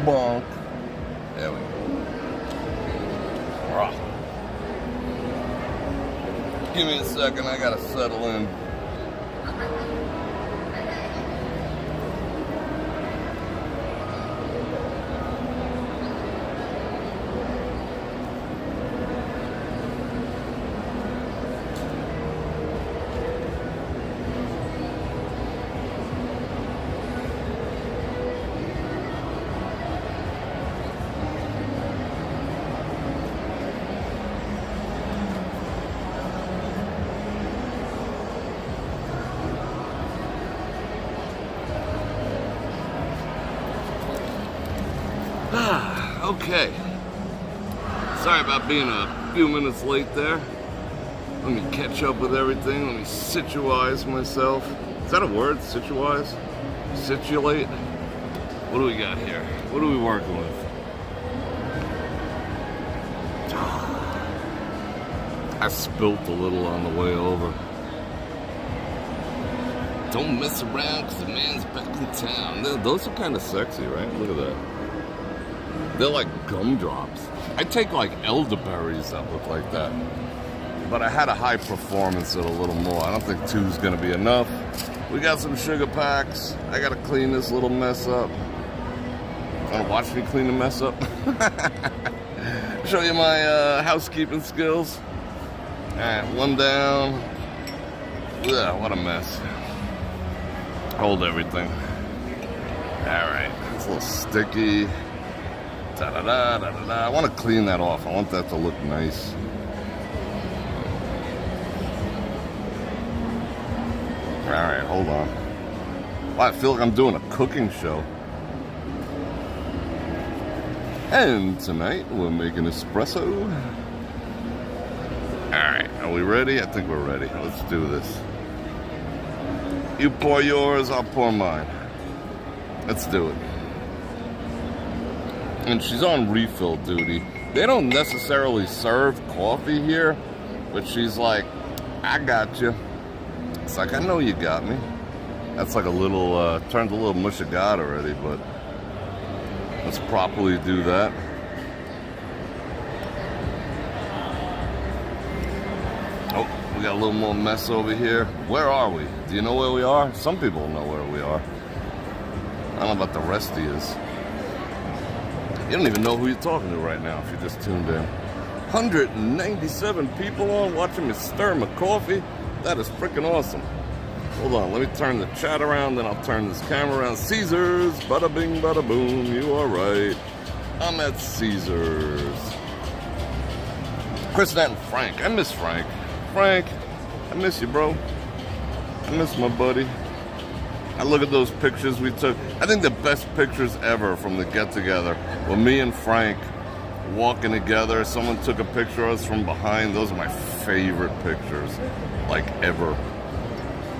Bonk. There we go. Rah. Give me a second, I gotta settle in. Okay. Sorry about being a few minutes late there. Let me catch up with everything. Let me situize myself. Is that a word? Situize? Situate? What do we got here? What are we working with? I spilt a little on the way over. Don't mess around because the man's back in town. Those are kind of sexy, right? Look at that. They're like gumdrops. I take like elderberries that look like that. But I had a high performance at a little more. I don't think 2's gonna be enough. We got some sugar packs. I gotta clean this little mess up. Wanna watch me clean the mess up? Show you my housekeeping skills. Alright, one down. Ugh, what a mess. Hold everything. Alright, it's a little sticky. I want to clean that off. I want that to look nice. Alright, hold on. Wow, I feel like I'm doing a cooking show. And tonight we're making espresso. Alright, are we ready? I think we're ready. Let's do this. You pour yours, I'll pour mine. Let's do it. And she's on refill duty. They don't necessarily serve coffee here, but she's like, I got you. It's like, I know you got me. That's like a little, turned a little mush of God already, but let's properly do that. Oh, we got a little more mess over here. Where are we? Do you know where we are? Some people know where we are. I don't know about the rest of you. You don't even know who you're talking to right now if you just tuned in. 197 people on watching me stir my coffee. That is freaking awesome. Hold on, let me turn the chat around, then I'll turn this camera around. Caesars, bada bing, bada boom. You are right. I'm at Caesars. Chris and Frank. I miss Frank. Frank, I miss you, bro. I miss my buddy. I look at those pictures we took. I think the best pictures ever from the get-together were me and Frank walking together. Someone took a picture of us from behind. Those are my favorite pictures, like, ever. All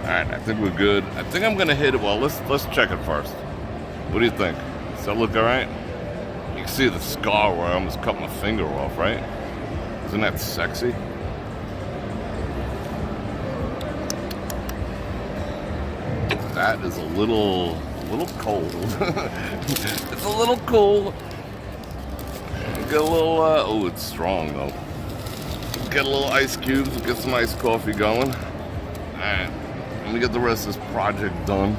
right, I think we're good. I think I'm gonna hit it. Well, let's check it first. What do you think? Does that look all right? You can see the scar where I almost cut my finger off, right? Isn't that sexy? That is a little cold. It's a little cool. Get a little, oh, it's strong though. Get a little ice cubes, get some iced coffee going. Alright, let me get the rest of this project done.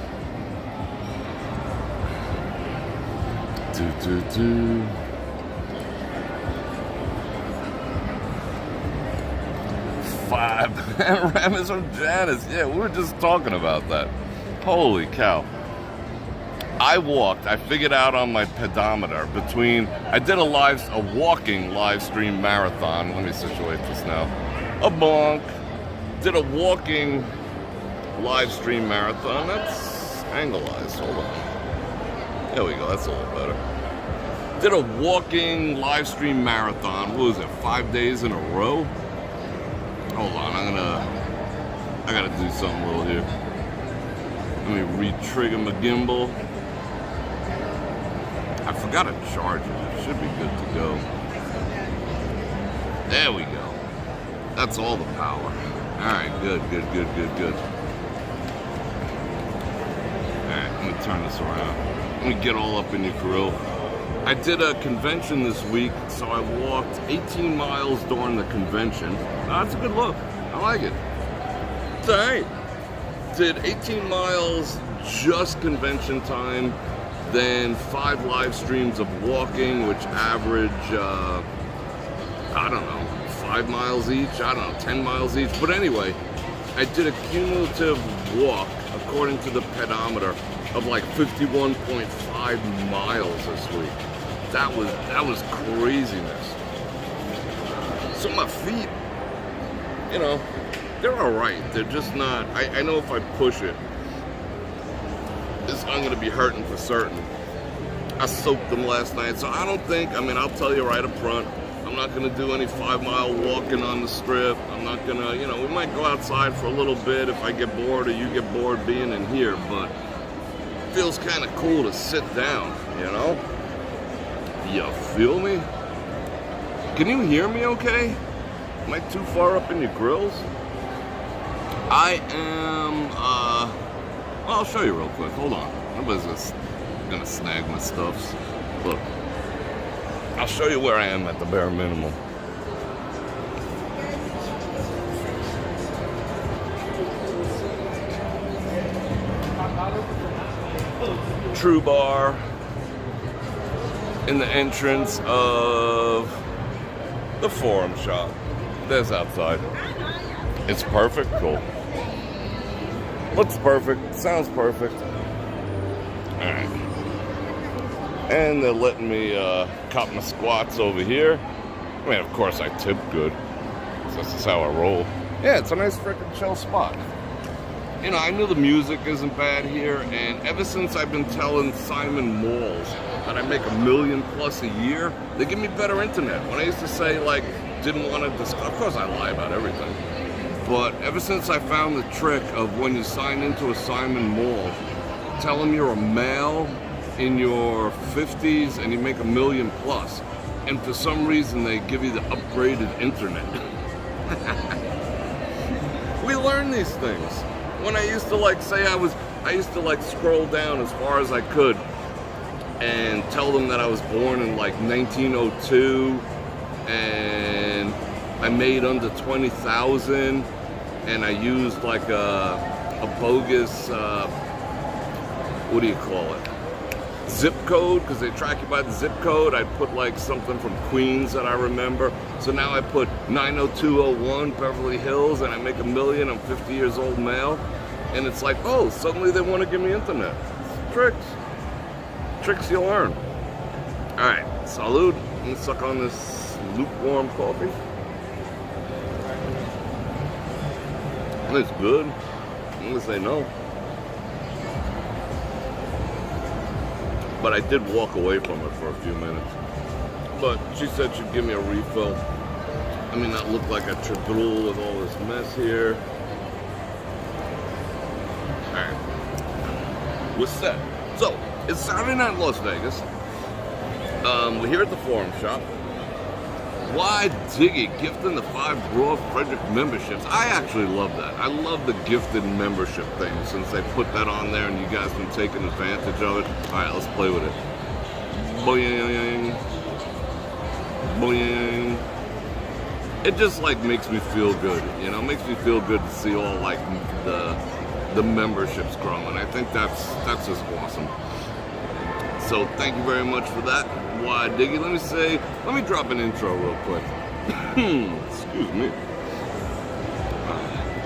Five panoramas from Janice. Yeah, we were just talking about that. Holy cow. I figured out on my pedometer I did a walking live stream marathon. Let me situate this now. A bonk. Did a walking live stream marathon. That's anglized. Hold on. There we go. That's a little better. Did a walking live stream marathon. What was it? 5 days in a row? Hold on. I gotta do something a little here. Let me re-trigger my gimbal. I forgot to charge it. It should be good to go. There we go. That's all the power. Alright, good. Alright, let me turn this around. Let me get all up in your grill. I did a convention this week, so I walked 18 miles during the convention. That's a good look. I like it. It's all right. Did 18 miles just convention time, then 5 live streams of walking, which average, I don't know, 5 miles each, I don't know, 10 miles each. But anyway, I did a cumulative walk, according to the pedometer, of like 51.5 miles this week. That was craziness. So my feet, you know, they're all right. They're just not, I know if I push it, I'm going to be hurting for certain. I soaked them last night, so I don't think, I mean, I'll tell you right up front, I'm not going to do any 5-mile walking on the strip. I'm not going to, you know, we might go outside for a little bit if I get bored or you get bored being in here, but it feels kind of cool to sit down, you know? You feel me? Can you hear me okay? Am I too far up in your grills? I am, well, I'll show you real quick. Hold on. Nobody's just gonna snag my stuffs. Look. I'll show you where I am at the bare minimum. True Bar in the entrance of the Forum Shop. There's outside. It's perfect. Cool. Looks perfect. Sounds perfect. Alright. And they're letting me cut my squats over here. I mean, of course, I tip good. So this is how I roll. Yeah, it's a nice freaking chill spot. You know, I knew the music isn't bad here, and ever since I've been telling Simon Malls that I make $1 million plus a year, they give me better internet. When I used to say, like, didn't want to discuss, of course I lie about everything. But ever since I found the trick of when you sign into a Simon Mall, tell them you're a male in your 50s and you make $1 million plus, and for some reason they give you the upgraded internet. We learn these things. When I used to like say I used to like scroll down as far as I could and tell them that I was born in like 1902 and I made under 20,000 and I used like a bogus, what do you call it? Zip code, because they track you by the zip code. I put like something from Queens that I remember. So now I put 90201 Beverly Hills and I make $1 million. I'm 50 years old male. And it's like, oh, suddenly they want to give me internet. Tricks. Tricks you learn. All right, salud. Let me suck on this lukewarm coffee. It's good. I'm gonna say no. But I did walk away from it for a few minutes. But she said she'd give me a refill. I mean, that looked like a chadrul with all this mess here. Alright. We're set. So, it's Saturday night in Las Vegas. We're here at the Forum Shop. Why Diggy gifting the 5 Bror Fredrik memberships. I actually love that. I love the gifted membership thing since they put that on there and you guys been taking advantage of it. Alright, let's play with it. Boing. Boing. It just like makes me feel good, you know, it makes me feel good to see all like the memberships growing. I think that's just awesome. So thank you very much for that. Why Diggy, let me drop an intro real quick. Excuse me.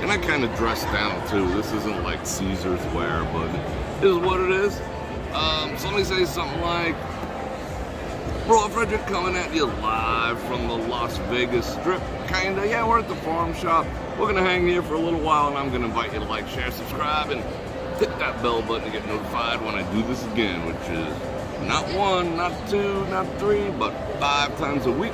And I kind of dressed down too. This isn't like Caesar's wear, but it is what it is. So let me say something like, Bror Fredrik coming at you live from the Las Vegas Strip. Kinda, yeah, we're at the Forum Shop. We're gonna hang here for a little while and I'm gonna invite you to like, share, subscribe, and hit that bell button to get notified when I do this again, which is not 1, not 2, not 3, but 5 times a week.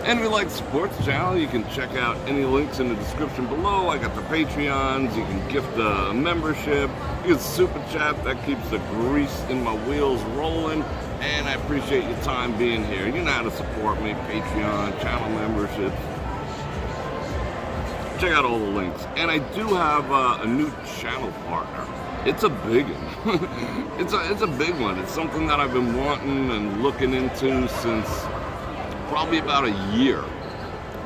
And if you like to support the channel, you can check out any links in the description below. I got the Patreons, you can gift a membership, you can super chat, that keeps the grease in my wheels rolling. And I appreciate your time being here. You know how to support me, Patreon, channel memberships. Check out all the links. And I do have a new channel partner. It's a big one. it's a big one. It's something that I've been wanting and looking into since probably about a year.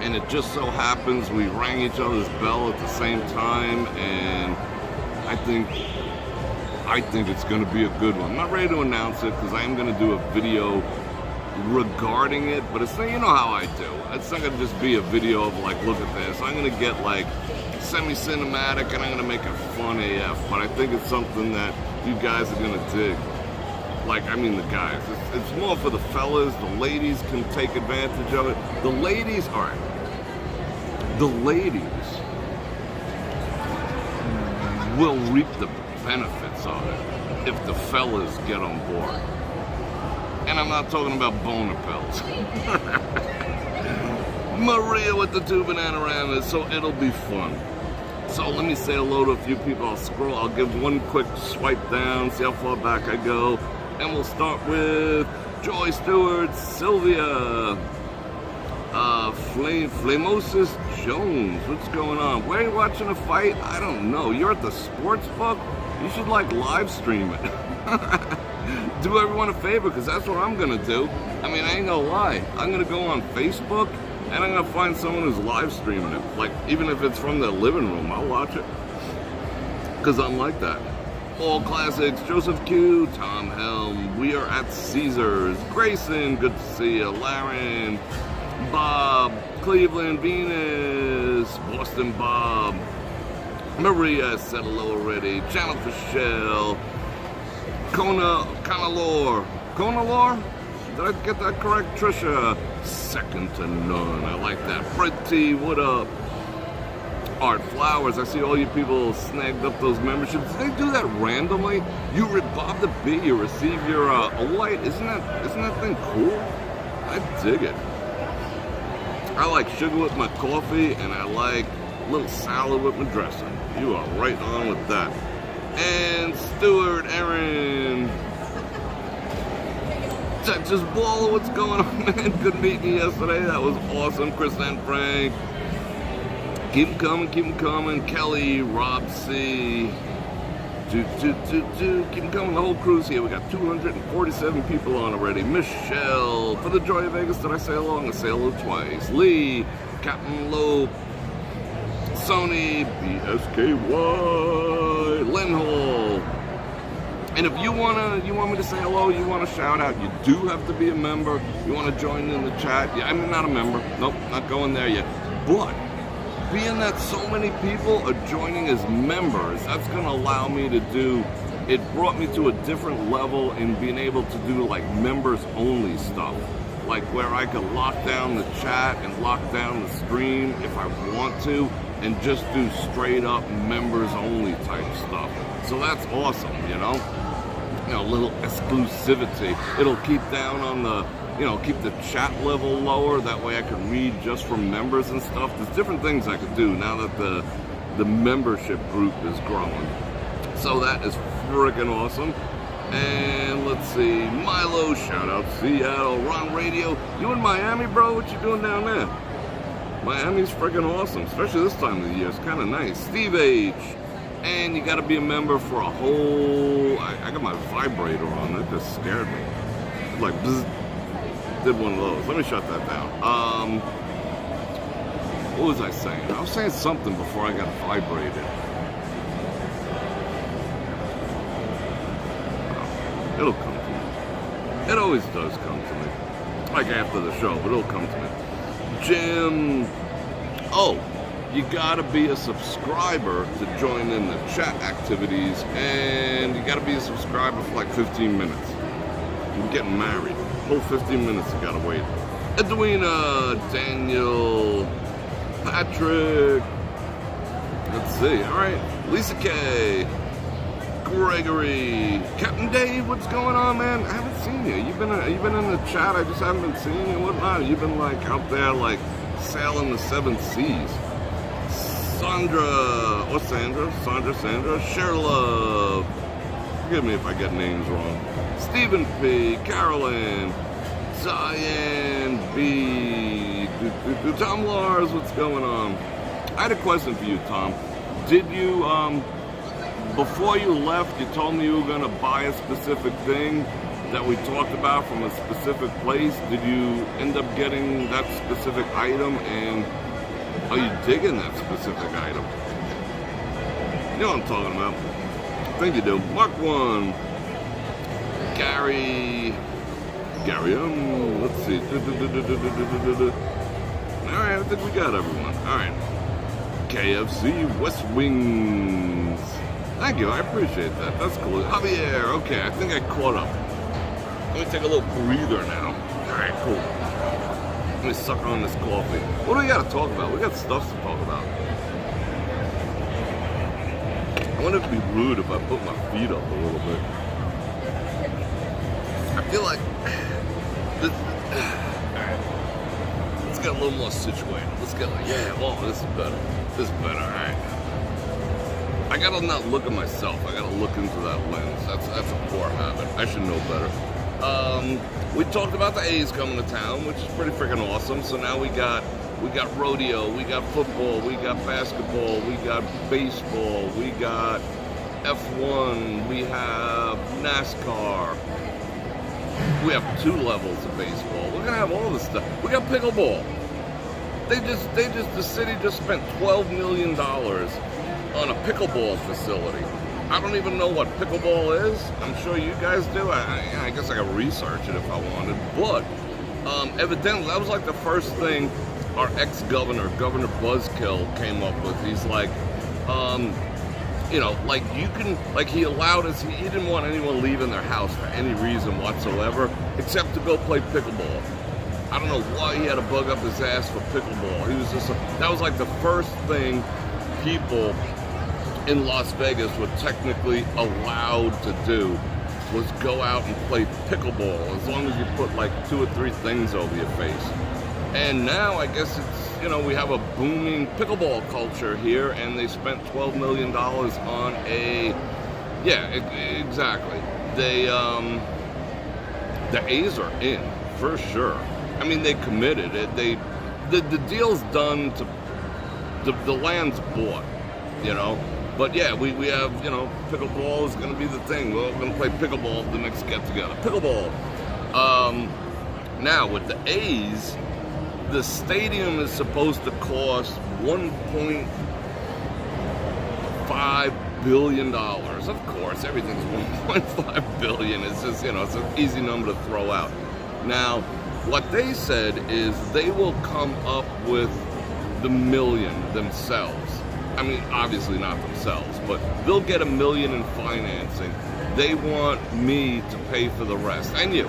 And it just so happens we rang each other's bell at the same time, and I think it's going to be a good one. I'm not ready to announce it because I am going to do a video regarding it, but it's not, you know how I do. It's not going to just be a video of like, look at this. I'm going to get like semi-cinematic and I'm going to make it fun AF, but I think it's something that you guys are going to dig. Like, I mean the guys. It's more for the fellas. The ladies can take advantage of it. The ladies, all right. The ladies will reap the benefits of it if the fellas get on board. And I'm not talking about boner pills. Maria with the two bananamas, so it'll be fun. So let me say hello to a few people. I'll give one quick swipe down, see how far back I go. And we'll start with Joy Stewart, Sylvia, Flamosis Jones. What's going on? Where are you watching a fight? I don't know. You're at the sports book? You should like live stream it. Do everyone a favor, because that's what I'm gonna do. I mean, I ain't gonna lie. I'm gonna go on Facebook and I'm gonna find someone who's live streaming it. Like, even if it's from their living room, I'll watch it. Because I'm like that. All classics, Joseph Q, Tom Helm, we are at Caesars, Grayson, good to see you, Laren, Bob, Cleveland, Venus, Boston Bob, Maria said hello already, Channel for Shell, Conalore, did I get that correct? Trisha, second to none, I like that. Fred T, what up? Art Flowers, I see all you people snagged up those memberships. Did they do that randomly? You Bob the Bee, you receive your light. Isn't that thing cool? I dig it. I like sugar with my coffee, and I like a little salad with my dressing. You are right on with that. And Stuart, Aaron, Texas Baller, what's going on, man? Good meeting you yesterday. That was awesome. Chris and Frank. Keep them coming. Kelly, Rob C. Keep them coming. The whole crew's here. We got 247 people on already. Michelle, for the Joy of Vegas, did I say hello? I'm going to say hello twice. Lee, Captain Lope, Sony, BSKY, Lynn Hall. And if you want me to say hello, you want to shout out, you do have to be a member. You want to join in the chat. Yeah, I'm not a member. Nope, not going there yet. But being that so many people are joining as members, that's going to allow me to do, it brought me to a different level in being able to do like members only stuff. Like where I could lock down the chat and lock down the stream if I want to, and just do straight up members only type stuff. So that's awesome, you know? You know, a little exclusivity. It'll keep down on the, you know, keep the chat level lower. That way I can read just from members and stuff. There's different things I could do now that the membership group is growing. So that is freaking awesome. And let's see, Milo, shout out Seattle, Ron Radio. You in Miami, bro? What you doing down there? Miami's freaking awesome, especially this time of the year. It's kind of nice. Steve H. And you got to be a member for a whole. I got my vibrator on. That just scared me. Like, bzz, did one of those. Let me shut that down. What was I saying? I was saying something before I got vibrated. It'll come to me. It always does come to me. Like after the show, but it'll come to me. Jim. Oh, you gotta be a subscriber to join in the chat activities, and you gotta be a subscriber for like 15 minutes. We're getting married. Whole 15 minutes you gotta wait. Edwina, Daniel, Patrick. Let's see. All right, Lisa K. Gregory, Captain Dave, what's going on, man? I haven't seen you. You've been in the chat. I just haven't been seeing you. Whatnot? You've been like out there, like sailing the 7 seas. Sandra, Share Love. Forgive me if I get names wrong. Stephen P, Carolyn, Cyan B, Tom Lars, what's going on? I had a question for you, Tom. Did you before you left, you told me you were going to buy a specific thing that we talked about from a specific place. Did you end up getting that specific item, and are you digging that specific item? You know what I'm talking about. I think you do. Mark 1. Gary, let's see. Alright, I think we got everyone. Alright. KFC West Wings. Thank you, I appreciate that. That's cool. Javier, okay, I think I caught up. Let me take a little breather now. Alright, cool. Let me suck on this coffee. What do we got to talk about? We got stuff to talk about. I want it to be rude if I put my feet up a little bit. I feel like this. Alright. Let's get a little more situated. Let's get like, yeah, oh, this is better. This is better, alright. I gotta not look at myself. I gotta look into that lens. That's a poor habit. I should know better. We talked about the A's coming to town, which is pretty freaking awesome. So now we got rodeo, we got football, we got basketball, we got baseball, we got F1, we have NASCAR. We have 2 levels of baseball. We're gonna have all this stuff. We got pickleball. The city just spent $12 million on a pickleball facility. I don't even know what pickleball is. I'm sure you guys do. I guess I could research it if I wanted. But evidently, that was like the first thing our ex-governor, Governor Buzzkill, came up with. He's like, like you can, like he allowed us, he didn't want anyone leaving their house for any reason whatsoever, except to go play pickleball. I don't know why he had to bug up his ass for pickleball. He was just, that was like the first thing people in Las Vegas were technically allowed to do, was go out and play pickleball, as long as you put like 2 or 3 things over your face. And now I guess it's, we have a booming pickleball culture here, and they spent $12 million on exactly. The A's are in, for sure. I mean, they committed it. The deal's done, the land's bought, But yeah, we have, pickleball is going to be the thing. We're going to play pickleball the next get-together. Pickleball. Now, with the A's, the stadium is supposed to cost $1.5 billion. Of course, everything's $1.5 billion. It's just, it's an easy number to throw out. Now, what they said is they will come up with the million themselves. I mean, obviously not themselves, but they'll get $1 million in financing. They want me to pay for the rest, and you.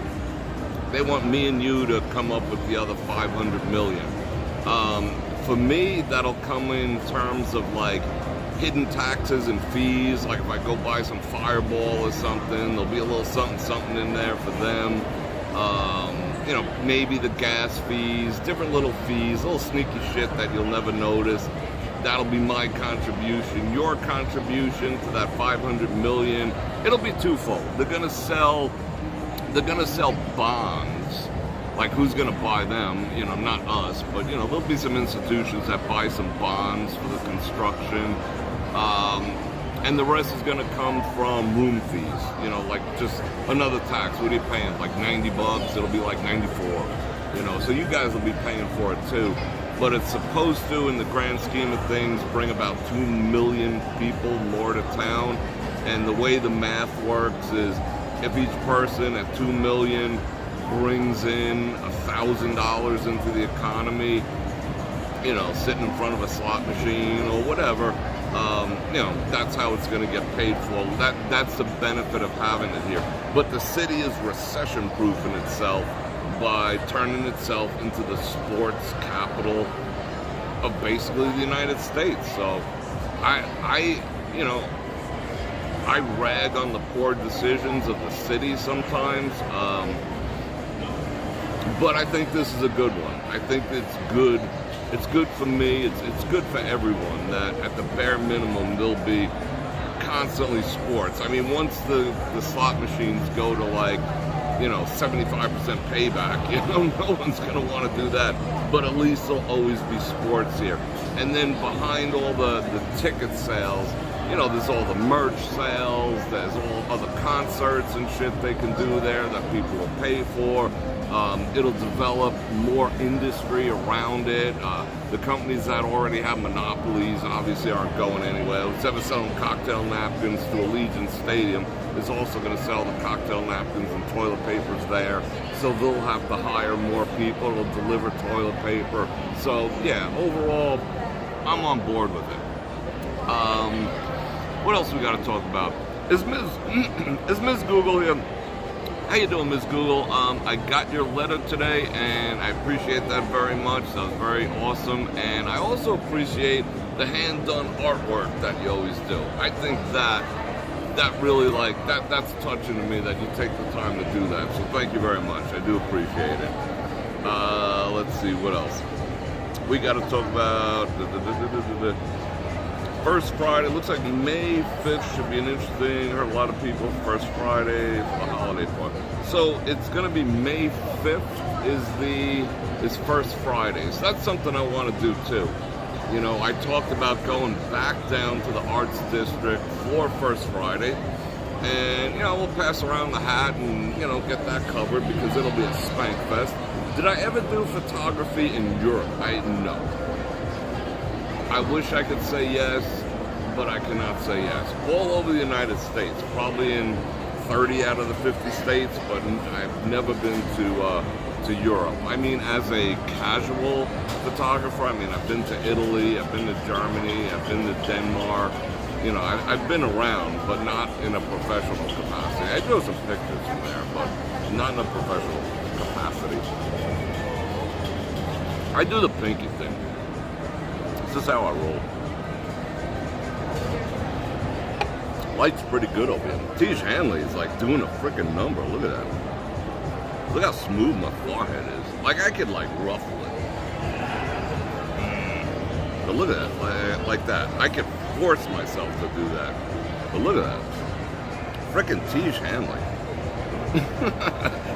They want me and you to come up with the other $500 million. For me, that'll come in terms of like hidden taxes and fees. Like if I go buy some Fireball or something, there'll be a little something in there for them. Maybe the gas fees, different little fees, little sneaky shit that you'll never notice. That'll be my contribution. Your contribution to that $500 million, it'll be twofold. They're gonna sell bonds. Like, who's gonna buy them? Not us, but there'll be some institutions that buy some bonds for the construction. And the rest is gonna come from room fees. Like just another tax. What are you paying? Like $90? It'll be like 94. So you guys will be paying for it too. But it's supposed to, in the grand scheme of things, bring about 2 million people more to town. And the way the math works is, if each person at 2 million brings in $1,000 into the economy, sitting in front of a slot machine or whatever, that's how it's going to get paid for. That's the benefit of having it here. But the city is recession-proofing itself by turning itself into the sports capital of basically the United States. So I rag on the poor decisions of the city sometimes, but I think this is a good one. I think it's good. It's good for me. It's good for everyone that at the bare minimum there'll be constantly sports. I mean, once the slot machines go to like 75% payback, no one's going to want to do that, but at least there'll always be sports here. And then behind all the ticket sales, You know, there's all the merch sales, there's all other concerts and shit they can do there that people will pay for. It'll develop more industry around it. The companies that already have monopolies obviously aren't going anywhere. Instead of selling cocktail napkins to Allegiant Stadium, is also going to sell the cocktail napkins and toilet papers there. So they'll have to hire more people. They'll deliver toilet paper. So yeah, overall, I'm on board with it. What else we got to talk about? Is Ms. Google here? How you doing, Ms. Google? I got your letter today, and I appreciate that very much. That was very awesome, and I also appreciate the hand-done artwork that you always do. I think that really, like, that's touching to me that you take the time to do that. So thank you very much. I do appreciate it. Let's see what else we got to talk about. First Friday, looks like May 5th should be an interesting, I heard a lot of people, First Friday for the holiday party. So it's going to be May 5th is First Friday. So that's something I want to do too. You know, I talked about going back down to the Arts District for First Friday. And, you know, we'll pass around the hat and, you know, get that covered because it'll be a spank fest. Did I ever do photography in Europe? No. I wish I could say yes, but I cannot say yes. All over the United States, probably in 30 out of the 50 states, but I've never been to Europe. I mean, as a casual photographer, I mean, I've been to Italy, I've been to Germany, I've been to Denmark. You know, I've been around, but not in a professional capacity. I do some pictures from there, but not in a professional capacity. I do the pinky thing. This is how I roll. Light's pretty good over here. Tiege Hanley is like doing a freaking number. Look at that. Look how smooth my forehead is. Like I could like ruffle it. But look at that, like that. I could force myself to do that. But look at that. Freaking Tiege Hanley.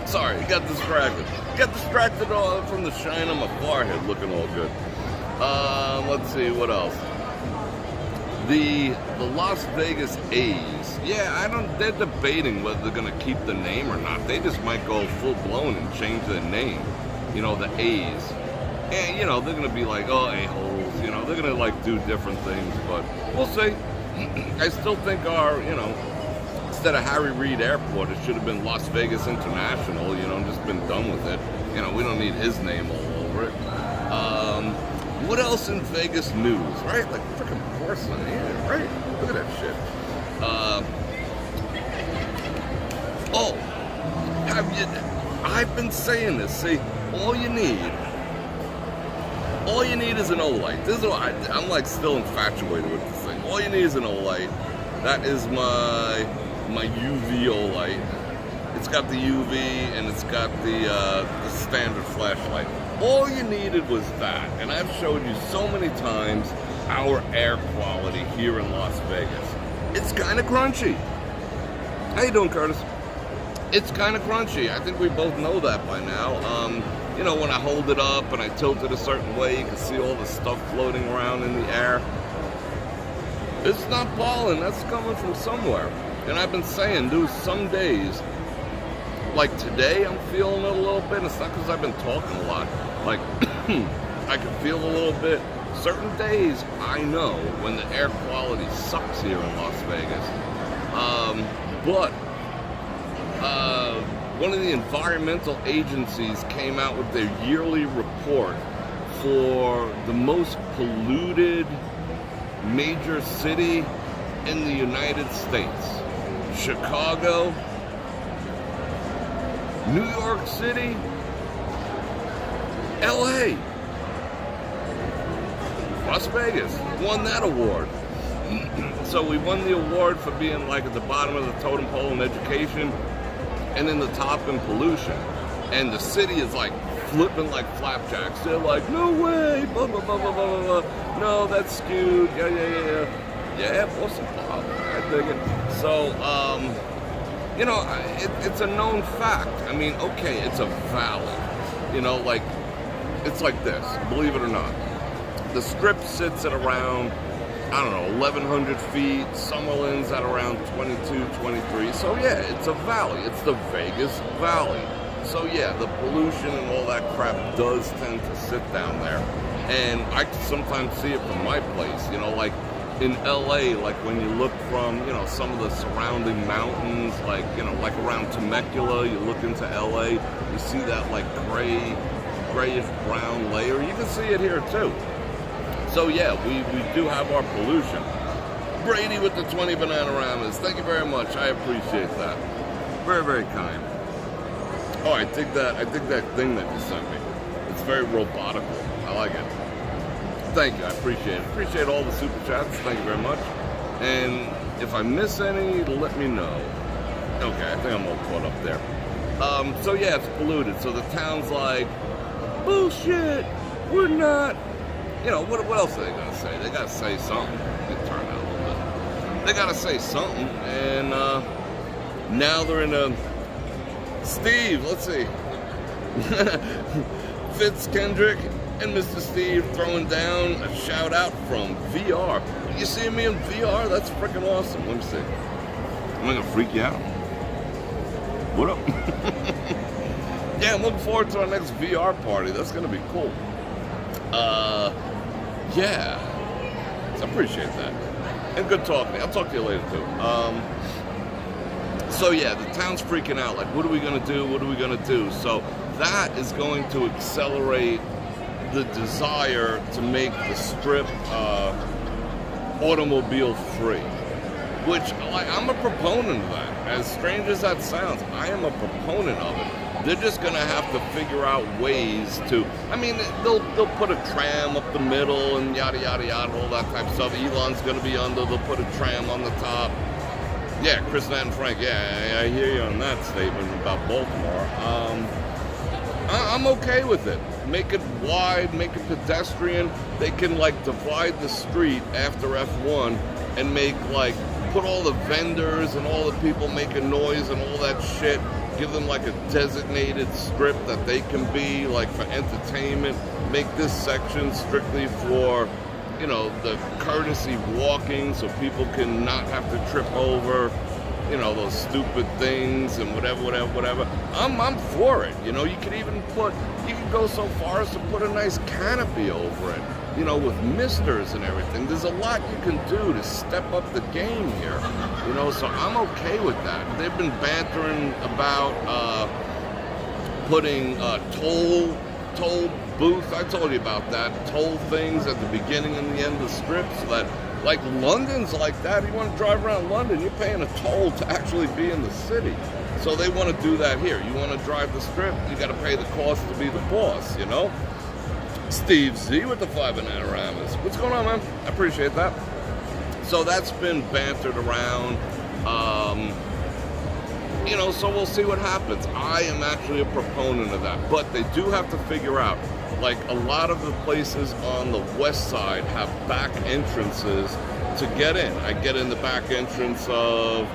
Sorry, got distracted. Got distracted all from the shine on my forehead looking all good. Let's see, what else? The Las Vegas A's. Yeah, they're debating whether they're going to keep the name or not. They just might go full-blown and change their name. You know, the A's. And, you know, they're going to be like, oh, A-holes. You know, they're going to, like, do different things. But we'll see. I still think you know, instead of Harry Reid Airport, it should have been Las Vegas International, you know, just been done with it. You know, we don't need his name all over it. What else in Vegas news, right? Like freaking porcelain, yeah, right? Look at that shit. I've been saying this, see, all you need is an Olight. This is what I'm like still infatuated with this thing. All you need is an Olight. That is my UV Olight. It's got the UV and it's got the standard flashlight. All you needed was that, and I've showed you so many times our air quality here in Las Vegas. It's kind of crunchy. How you doing, Curtis? It's kind of crunchy. I think we both know that by now. You know, when I hold it up and I tilt it a certain way, you can see all the stuff floating around in the air. It's not pollen. That's coming from somewhere. And I've been saying, dude, some days, like today, I'm feeling it a little bit. It's not because I've been talking a lot. Like, I can feel a little bit. Certain days, I know when the air quality sucks here in Las Vegas. But one of the environmental agencies came out with their yearly report for the most polluted major city in the United States. Chicago, New York City, LA, Las Vegas won that award. So we won the award for being like at the bottom of the totem pole in education and in the top in pollution. And the city is like flipping like flapjacks. They're like, no way, blah, blah, blah, blah, blah, blah. No, that's skewed. Yeah. Yeah, Boston Bob. I dig it. So, you know, it's a known fact. I mean, okay, it's a valley. You know, like, it's like this, believe it or not. The Strip sits at around, I don't know, 1,100 feet. Summerlin's at around 22, 23. So yeah, it's a valley. It's the Vegas Valley. So yeah, the pollution and all that crap does tend to sit down there. And I can sometimes see it from my place, you know, like in LA, like when you look from, you know, some of the surrounding mountains, like, you know, like around Temecula, you look into LA, you see that like grayish brown layer. You can see it here too. So yeah, we do have our pollution. Brady with the 20 Bananagramas. Thank you very much. I appreciate that. Very, very kind. Oh, I dig that thing that you sent me. It's very robotical. I like it. Thank you. I appreciate it. Appreciate all the super chats. Thank you very much. And if I miss any, let me know. Okay, I think I'm all caught up there. So yeah, it's polluted. So the town's like, bullshit. We're not. You know, what else are they gonna say? They gotta say something. Let me turn that a little bit. They gotta say something. And now they're in a Steve. Let's see. Fitz Kendrick and Mr. Steve throwing down a shout out from VR. You see me in VR? That's freaking awesome. Let me see. Am I gonna freak you out? What up? Yeah, I'm looking forward to our next VR party. That's gonna be cool. Yeah. So I appreciate that. And good talking. I'll talk to you later too. So yeah, the town's freaking out. Like, what are we gonna do? What are we gonna do? So that is going to accelerate the desire to make the strip automobile free, which, like, I'm a proponent of that. As strange as that sounds, I am a proponent of it. They're just gonna have to figure out ways to. I mean, they'll put a tram up the middle and yada yada yada, all that type of stuff. Elon's gonna be under. They'll put a tram on the top. Yeah, Chris, Nat, and Frank. Yeah, I hear you on that statement about Baltimore. I'm okay with it. Make it wide, make it pedestrian. They can, like, divide the street after F1 and make, like, put all the vendors and all the people making noise and all that shit. Give them, like, a designated strip that they can be, like, for entertainment. Make this section strictly for, you know, the courtesy walking so people can not have to trip over, you know, those stupid things and whatever. I'm for it. You know, you could go so far as to put a nice canopy over it, you know, with misters and everything. There's a lot you can do to step up the game here, you know, so I'm okay with that. They've been bantering about putting toll booth. I told you about that. Toll things at the beginning and the end of the strip, so that, like, London's like that. You want to drive around London, you're paying a toll to actually be in the city. So they want to do that here. You want to drive the strip, you got to pay the cost to be the boss, you know? Steve Z with the 5 Bananagramas. What's going on, man? I appreciate that. So that's been bantered around. You know, so we'll see what happens. I am actually a proponent of that. But they do have to figure out, like, a lot of the places on the west side have back entrances to get in. I get in the back entrance of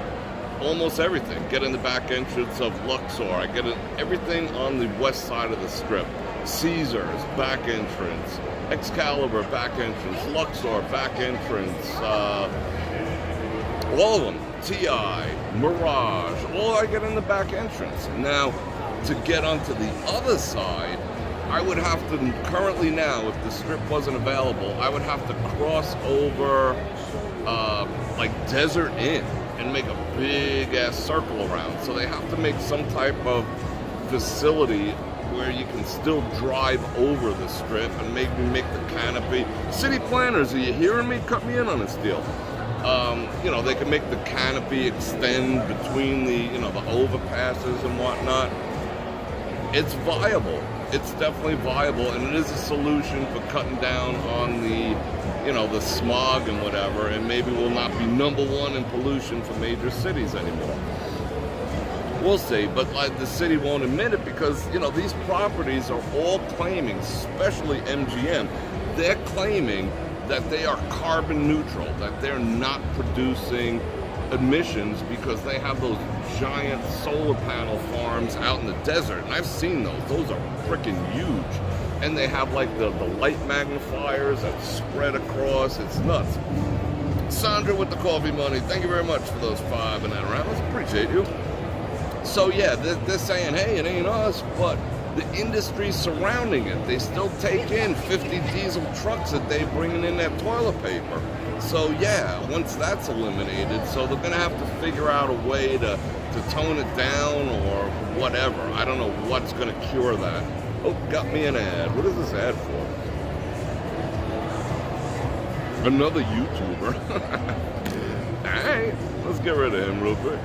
almost everything. Get in the back entrance of Luxor. I get in everything on the west side of the strip. Caesars, back entrance. Excalibur, back entrance. Luxor, back entrance. All of them. TI, Mirage, all I get in the back entrance. Now, to get onto the other side, I would have to, currently now, if the strip wasn't available, I would have to cross over, like, Desert Inn and make a big-ass circle around. So they have to make some type of facility where you can still drive over the strip and maybe make the canopy. City planners, are you hearing me? Cut me in on this deal. You know, they can make the canopy extend between the, you know, the overpasses and whatnot. It's viable. It's definitely viable, and it is a solution for cutting down on the, you know, the smog and whatever, and maybe we'll not be #1 in pollution for major cities anymore. We'll see, but, like, the city won't admit it because, you know, these properties are all claiming, especially MGM, they're claiming that they are carbon neutral, that they're not producing emissions because they have those giant solar panel farms out in the desert. And I've seen those. Those are freaking huge. And they have, like, the light magnifiers that spread across. It's nuts. Sandra with the coffee money. Thank you very much for those 5 banana rounds. Appreciate you. So yeah, they're saying, hey, it ain't us, but the industry surrounding it, they still take in 50 diesel trucks a day bringing in that toilet paper. So yeah, once that's eliminated, so they're gonna have to figure out a way to tone it down or whatever. I don't know what's gonna cure that. Oh, got me an ad. What is this ad for? Another YouTuber. Alright, let's get rid of him real quick.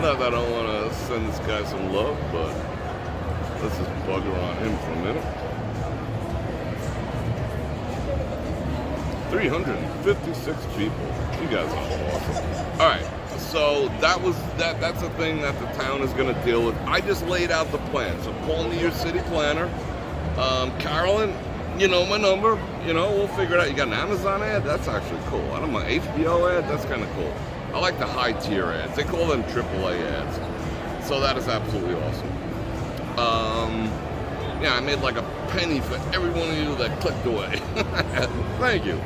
Not that I don't want to send this guy some love, but let's just bugger on him for a minute. 356 people. You guys are awesome. Alright, so that's a thing that the town is going to deal with. I just laid out the plan. So call me your city planner. Carolyn, you know my number. You know, we'll figure it out. You got an Amazon ad? That's actually cool. I don't know, HBO ad? That's kind of cool. I like the high tier ads. They call them AAA ads. So that is absolutely awesome. Yeah, I made like a penny for every one of you that clicked away. Thank you.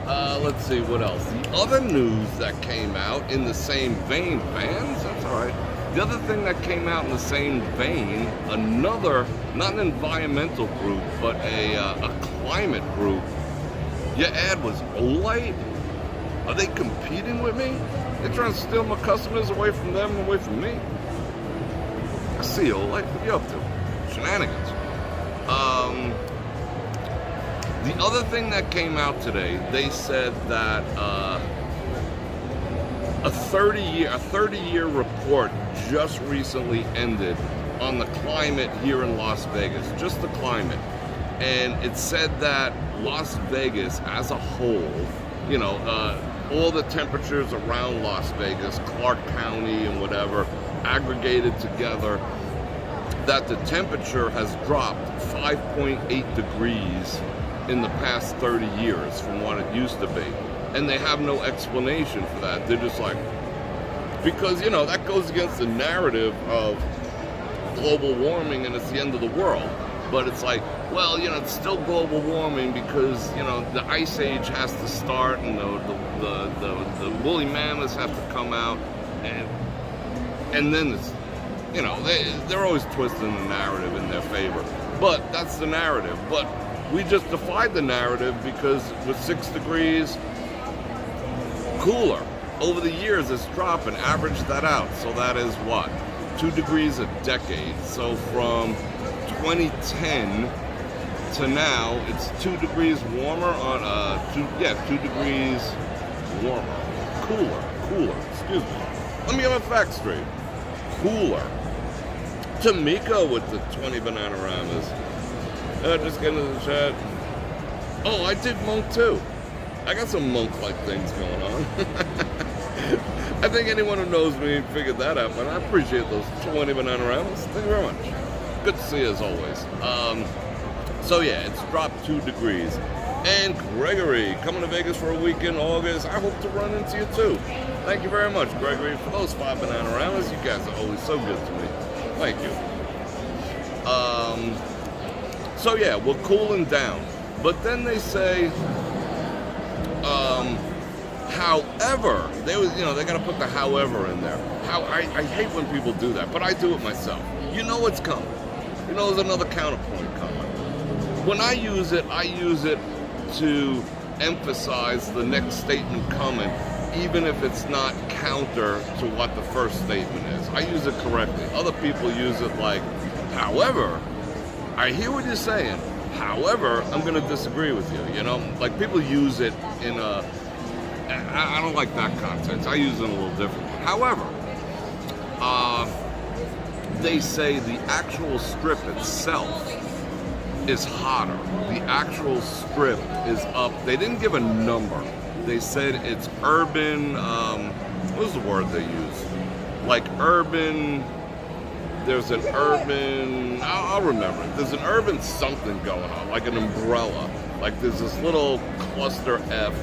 Let's see what else. The other news that came out in the same vein, fans, that's all right. The other thing that came out in the same vein, another, not an environmental group, but a climate group. Your ad was Olite? Are they competing with me? They're trying to steal my customers away from them and away from me. I see Olite. What are you up to? Shenanigans. The other thing that came out today, they said that a 30-year report just recently ended on the climate here in Las Vegas, just the climate. And it said that Las Vegas as a whole, you know, all the temperatures around Las Vegas, Clark County and whatever, aggregated together, that the temperature has dropped 5.8 degrees in the past 30 years from what it used to be. And they have no explanation for that. They're just like, because, you know, that goes against the narrative of global warming and it's the end of the world. But it's like, well, you know, it's still global warming because, you know, the ice age has to start and the woolly mammoths have to come out, and then it's, you know, they're always twisting the narrative in their favor. But that's the narrative. But we just defied the narrative because with 6 degrees cooler over the years, it's dropping. Average that out. So that is what? 2 degrees a decade. So from 2010 to now, it's 2 degrees warmer on 2 degrees warmer, cooler. Excuse me. Let me get my facts straight. Cooler. Tamika with the 20 banana-ramas. Just get into the chat. Oh, I did monk too. I got some monk-like things going on. I think anyone who knows me figured that out, but I appreciate those 20 banana-ramas. Thank you very much. Good to see you as always. So yeah, it's dropped 2 degrees. And Gregory, coming to Vegas for a week in August. I hope to run into you too. Thank you very much, Gregory, for those 5 banana-ramas. You guys are always so good to me. Thank you. So yeah, we're cooling down. But then they say, however, they gotta put the however in there. I hate when people do that, but I do it myself. You know what's coming. You know there's another counterpoint coming. When I use it to emphasize the next statement coming, even if it's not counter to what the first statement is. I use it correctly. Other people use it like, however, I hear what you're saying. However, I'm going to disagree with you, you know? Like, people use it in a... I don't like that context. I use it a little differently. However, they say the actual strip itself is hotter. The actual strip is up. They didn't give a number. They said it's urban... what was the word they used? Like urban... There's an urban, I'll remember it. There's an urban something going on, like an umbrella. Like there's this little cluster F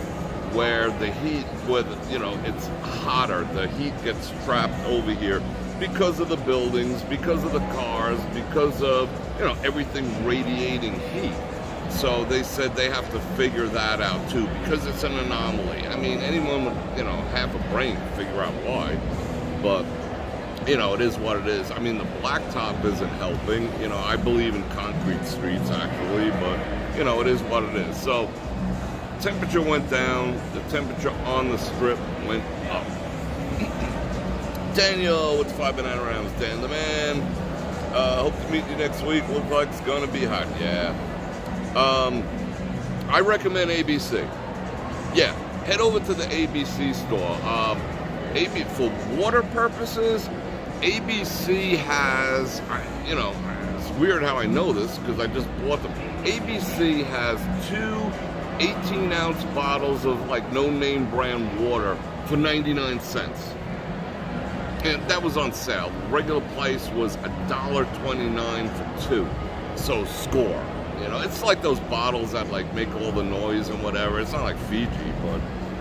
where the heat, it's hotter. The heat gets trapped over here because of the buildings, because of the cars, because of, everything radiating heat. So they said they have to figure that out too, because it's an anomaly. I mean, anyone with, half a brain can figure out why. But, it is what it is. I mean, the blacktop isn't helping. I believe in concrete streets, actually, but, it is what it is. So, temperature went down. The temperature on the strip went up. Daniel with 5 banana rams. Dan the man. Hope to meet you next week. Looks like it's going to be hot. Yeah. I recommend ABC. Yeah, head over to the ABC store. For water purposes, ABC has, it's weird how I know this because I just bought them. ABC has 2 18-ounce bottles of no-name brand water for 99 cents. And that was on sale. The regular price was $1.29 for 2. So score. It's like those bottles that make all the noise and whatever. It's not like Fiji, but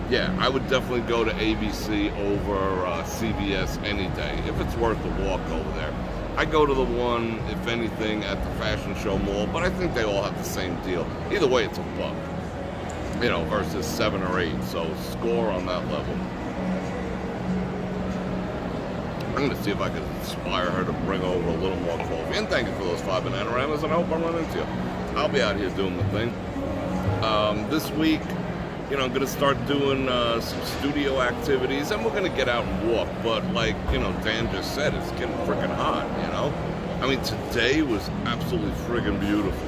yeah, I would definitely go to ABC over CVS any day if it's worth the walk over there. I go to the one, if anything, at the Fashion Show Mall, but I think they all have the same deal. Either way, it's $1, versus 7 or 8. So score on that level. I'm going to see if I can inspire her to bring over a little more coffee. And thank you for those 5 Bananagramas, and I hope I run into you. I'll be out here doing the thing. This week, I'm going to start doing some studio activities, and we're going to get out and walk. But Dan just said, it's getting freaking hot, I mean, today was absolutely friggin' beautiful.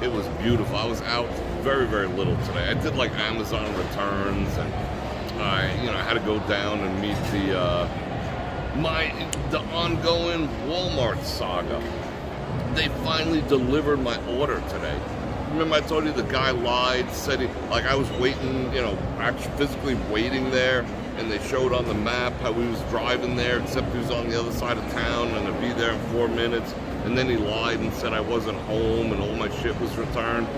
It was beautiful. I was out very, very little today. I did Amazon returns, and I had to go down and meet the ongoing Walmart saga. They finally delivered my order today. Remember I told you the guy lied, said I was waiting, actually physically waiting there, and they showed on the map how he was driving there, except he was on the other side of town and I'd be there in 4 minutes, and then he lied and said I wasn't home and all my shit was returned.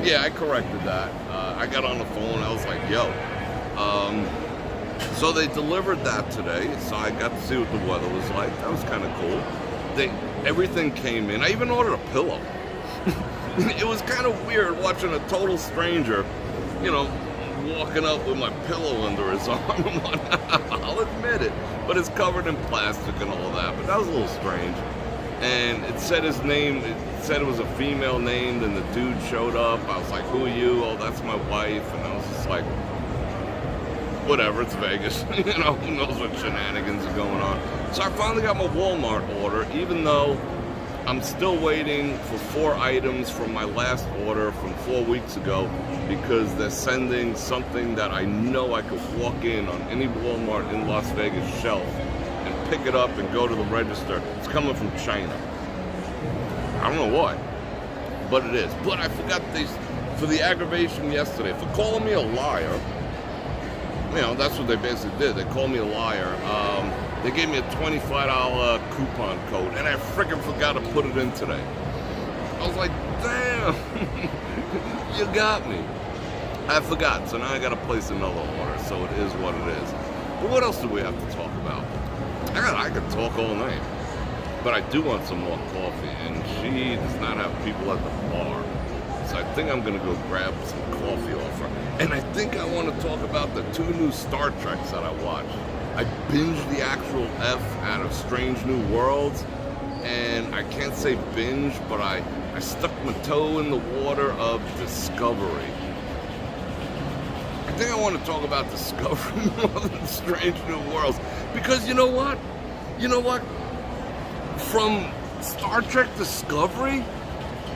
Yeah, I corrected that. I got on the phone, I was like, yo. So they delivered that today, so I got to see what the weather was like. That was kind of cool. Everything came in. I even ordered a pillow. It was kind of weird watching a total stranger, walking up with my pillow under his arm and whatnot. I'll admit it. But it's covered in plastic and all that. But that was a little strange. And it said his name, it said it was a female name, and the dude showed up. I was like, who are you? Oh, that's my wife. And I was just like, whatever, it's Vegas. Who knows what shenanigans are going on. So I finally got my Walmart order, even though I'm still waiting for 4 items from my last order from 4 weeks ago, because they're sending something that I know I could walk in on any Walmart in Las Vegas shelf and pick it up and go to the register. It's coming from China. I don't know why, but it is. But I forgot for the aggravation yesterday, for calling me a liar. That's what they basically did. They called me a liar. They gave me a $25 coupon code, and I freaking forgot to put it in today. I was like, damn, you got me. I forgot, so now I got to place another order, so it is what it is. But what else do we have to talk about? I could talk all night, but I do want some more coffee, and she does not have people at the bar. So I think I'm going to go grab some coffee off her. And I think I want to talk about the 2 new Star Treks that I watched. I binged the actual F out of Strange New Worlds. And I can't say binge, but I stuck my toe in the water of Discovery. I think I want to talk about Discovery more than Strange New Worlds. Because you know what? From Star Trek Discovery,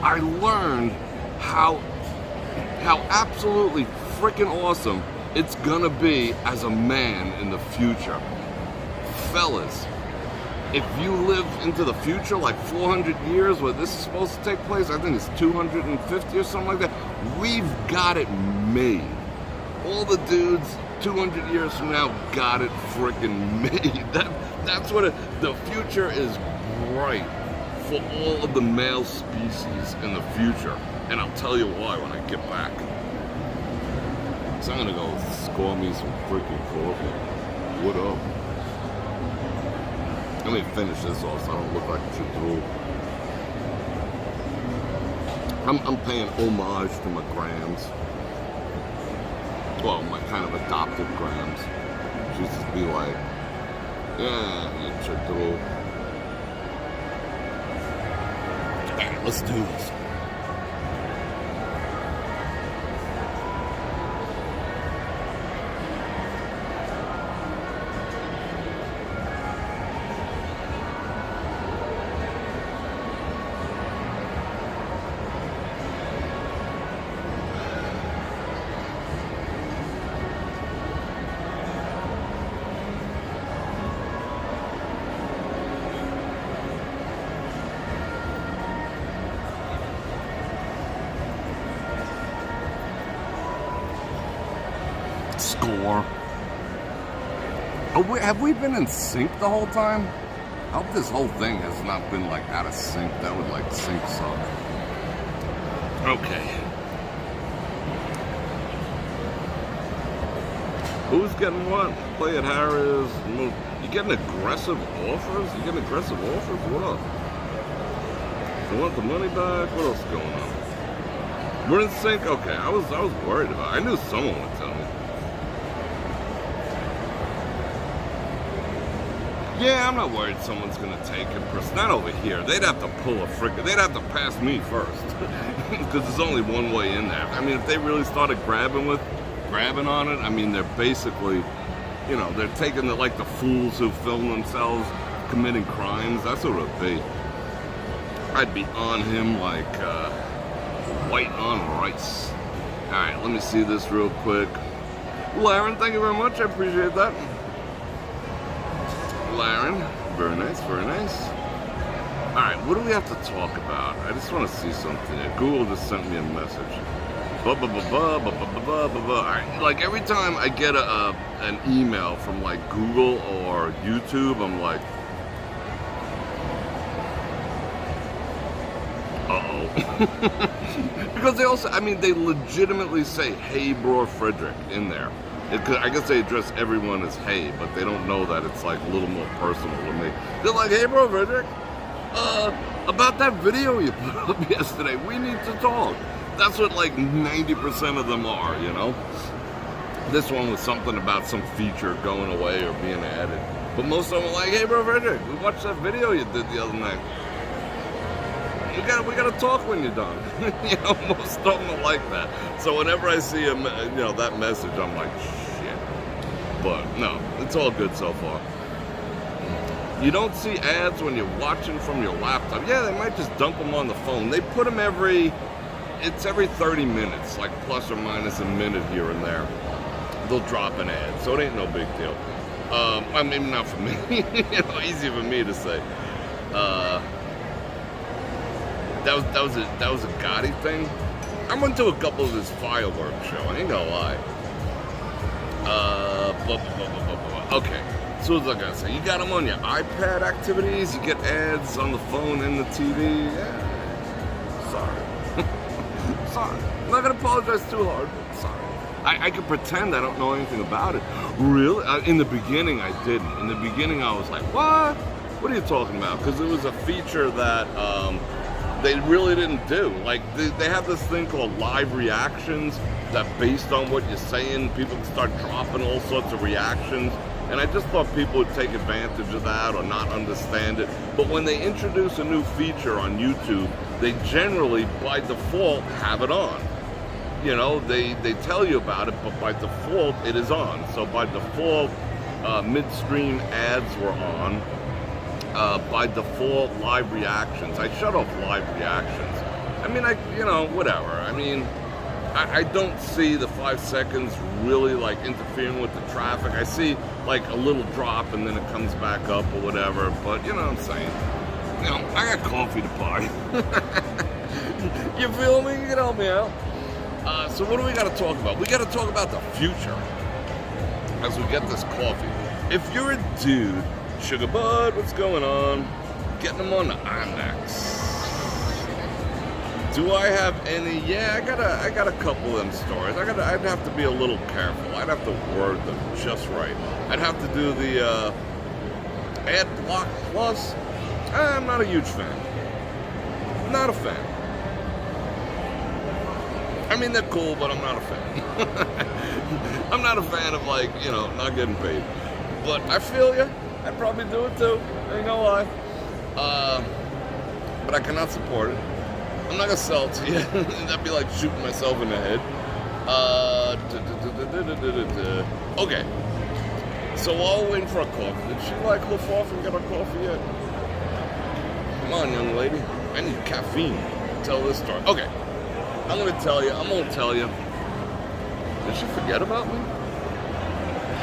I learned how absolutely freaking awesome it's gonna be as a man in the future. Fellas, if you live into the future, 400 years where this is supposed to take place, I think it's 250 or something like that, we've got it made. All the dudes 200 years from now got it freaking made. That's what the future is bright for all of the male species in the future. And I'll tell you why when I get back. So I'm gonna go score me some freaking coffee. What up? Let me finish this off so I don't look like a true. I'm paying homage to my grams. Well, my kind of adopted grams. She used to be like, yeah, you chick little. Alright, let's do this. Score. Have we been in sync the whole time? I hope this whole thing has not been like out of sync. That would like sync suck. Okay. Who's getting what? Play at Harris. You getting aggressive offers? You getting aggressive offers? What up? You want the money back? What else is going on? We're in sync? Okay, I was worried about it. I knew someone would tell me. Yeah, I'm not worried someone's gonna take it. Not over here. They'd have to pull a frickin'. They'd have to pass me first, because there's only one way in there. I mean, if they really started grabbing on it, I mean, they're basically, you know, they're taking the like the fools who film themselves committing crimes. That's what it would be. I'd be on him like white on rice. All right, let me see this real quick. Laren, thank you very much. I appreciate that. Laren, very nice, very nice. All right, what do we have to talk about? I just want to see something here. Google just sent me a message. All right, like every time I get an email from like Google or YouTube, I'm like, uh-oh. Because they also, I mean, they legitimately say, hey, Bror Fredrik in there. I guess they address everyone as hey, but they don't know that it's like a little more personal to me. They're like, hey, Bror Fredrik, about that video you put up yesterday, we need to talk. That's what like 90% of them are, you know? This one was something about some feature going away or being added. But most of them are like, hey, Bror Fredrik, we watched that video you did the other night. We gotta talk when you're done. You know, most of them are like that. So whenever I see that message, I'm like, shit. But no, it's all good so far. You don't see ads when you're watching from your laptop. Yeah, they might just dump them on the phone. They put them every 30 minutes, like plus or minus a minute here and there. They'll drop an ad, so it ain't no big deal. I mean, not for me. You know, easy for me to say. That was a Gotti thing. I went to a couple of his fireworks show. I ain't gonna lie. Okay. So as I gotta say, you got them on your iPad activities. You get ads on the phone and the TV. Yeah. Sorry. Sorry. I'm not gonna apologize too hard. But sorry. I can pretend I don't know anything about it. Really? In the beginning, I didn't. In the beginning, I was like, what? What are you talking about? Because it was a feature that they really didn't do. Like, they have this thing called live reactions that based on what you're saying, people can start dropping all sorts of reactions. And I just thought people would take advantage of that or not understand it. But when they introduce a new feature on YouTube, they generally, by default, have it on. You know, they tell you about it, but by default, it is on. So by default, midstream ads were on. By default, live reactions. I shut off live reactions. I mean, whatever. I mean, I don't see the 5 seconds really like interfering with the traffic. I see like a little drop and then it comes back up or whatever. But you know what I'm saying? You know, I got coffee to buy. You feel me? You can help me out. So what do we got to talk about? We got to talk about the future as we get this coffee. If you're a dude, Sugar Bud, what's going on? Getting them on the IMAX. Do I have any? Yeah, I got a couple of them stories. I'd have to be a little careful. I'd have to word them just right. I'd have to do the ad block plus. I'm not a huge fan. Not a fan. I mean, they're cool, but I'm not a fan. I'm not a fan of, like, you know, not getting paid. But I feel you. I'd probably do it too. Ain't gonna lie. But I cannot support it. I'm not gonna sell it to you. That'd be like shooting myself in the head. Okay. So while we're waiting for a coffee, did she like hoof off and get her coffee yet? Come on, young lady. I need caffeine. Tell this story. Okay. I'm gonna tell you. Did she forget about me?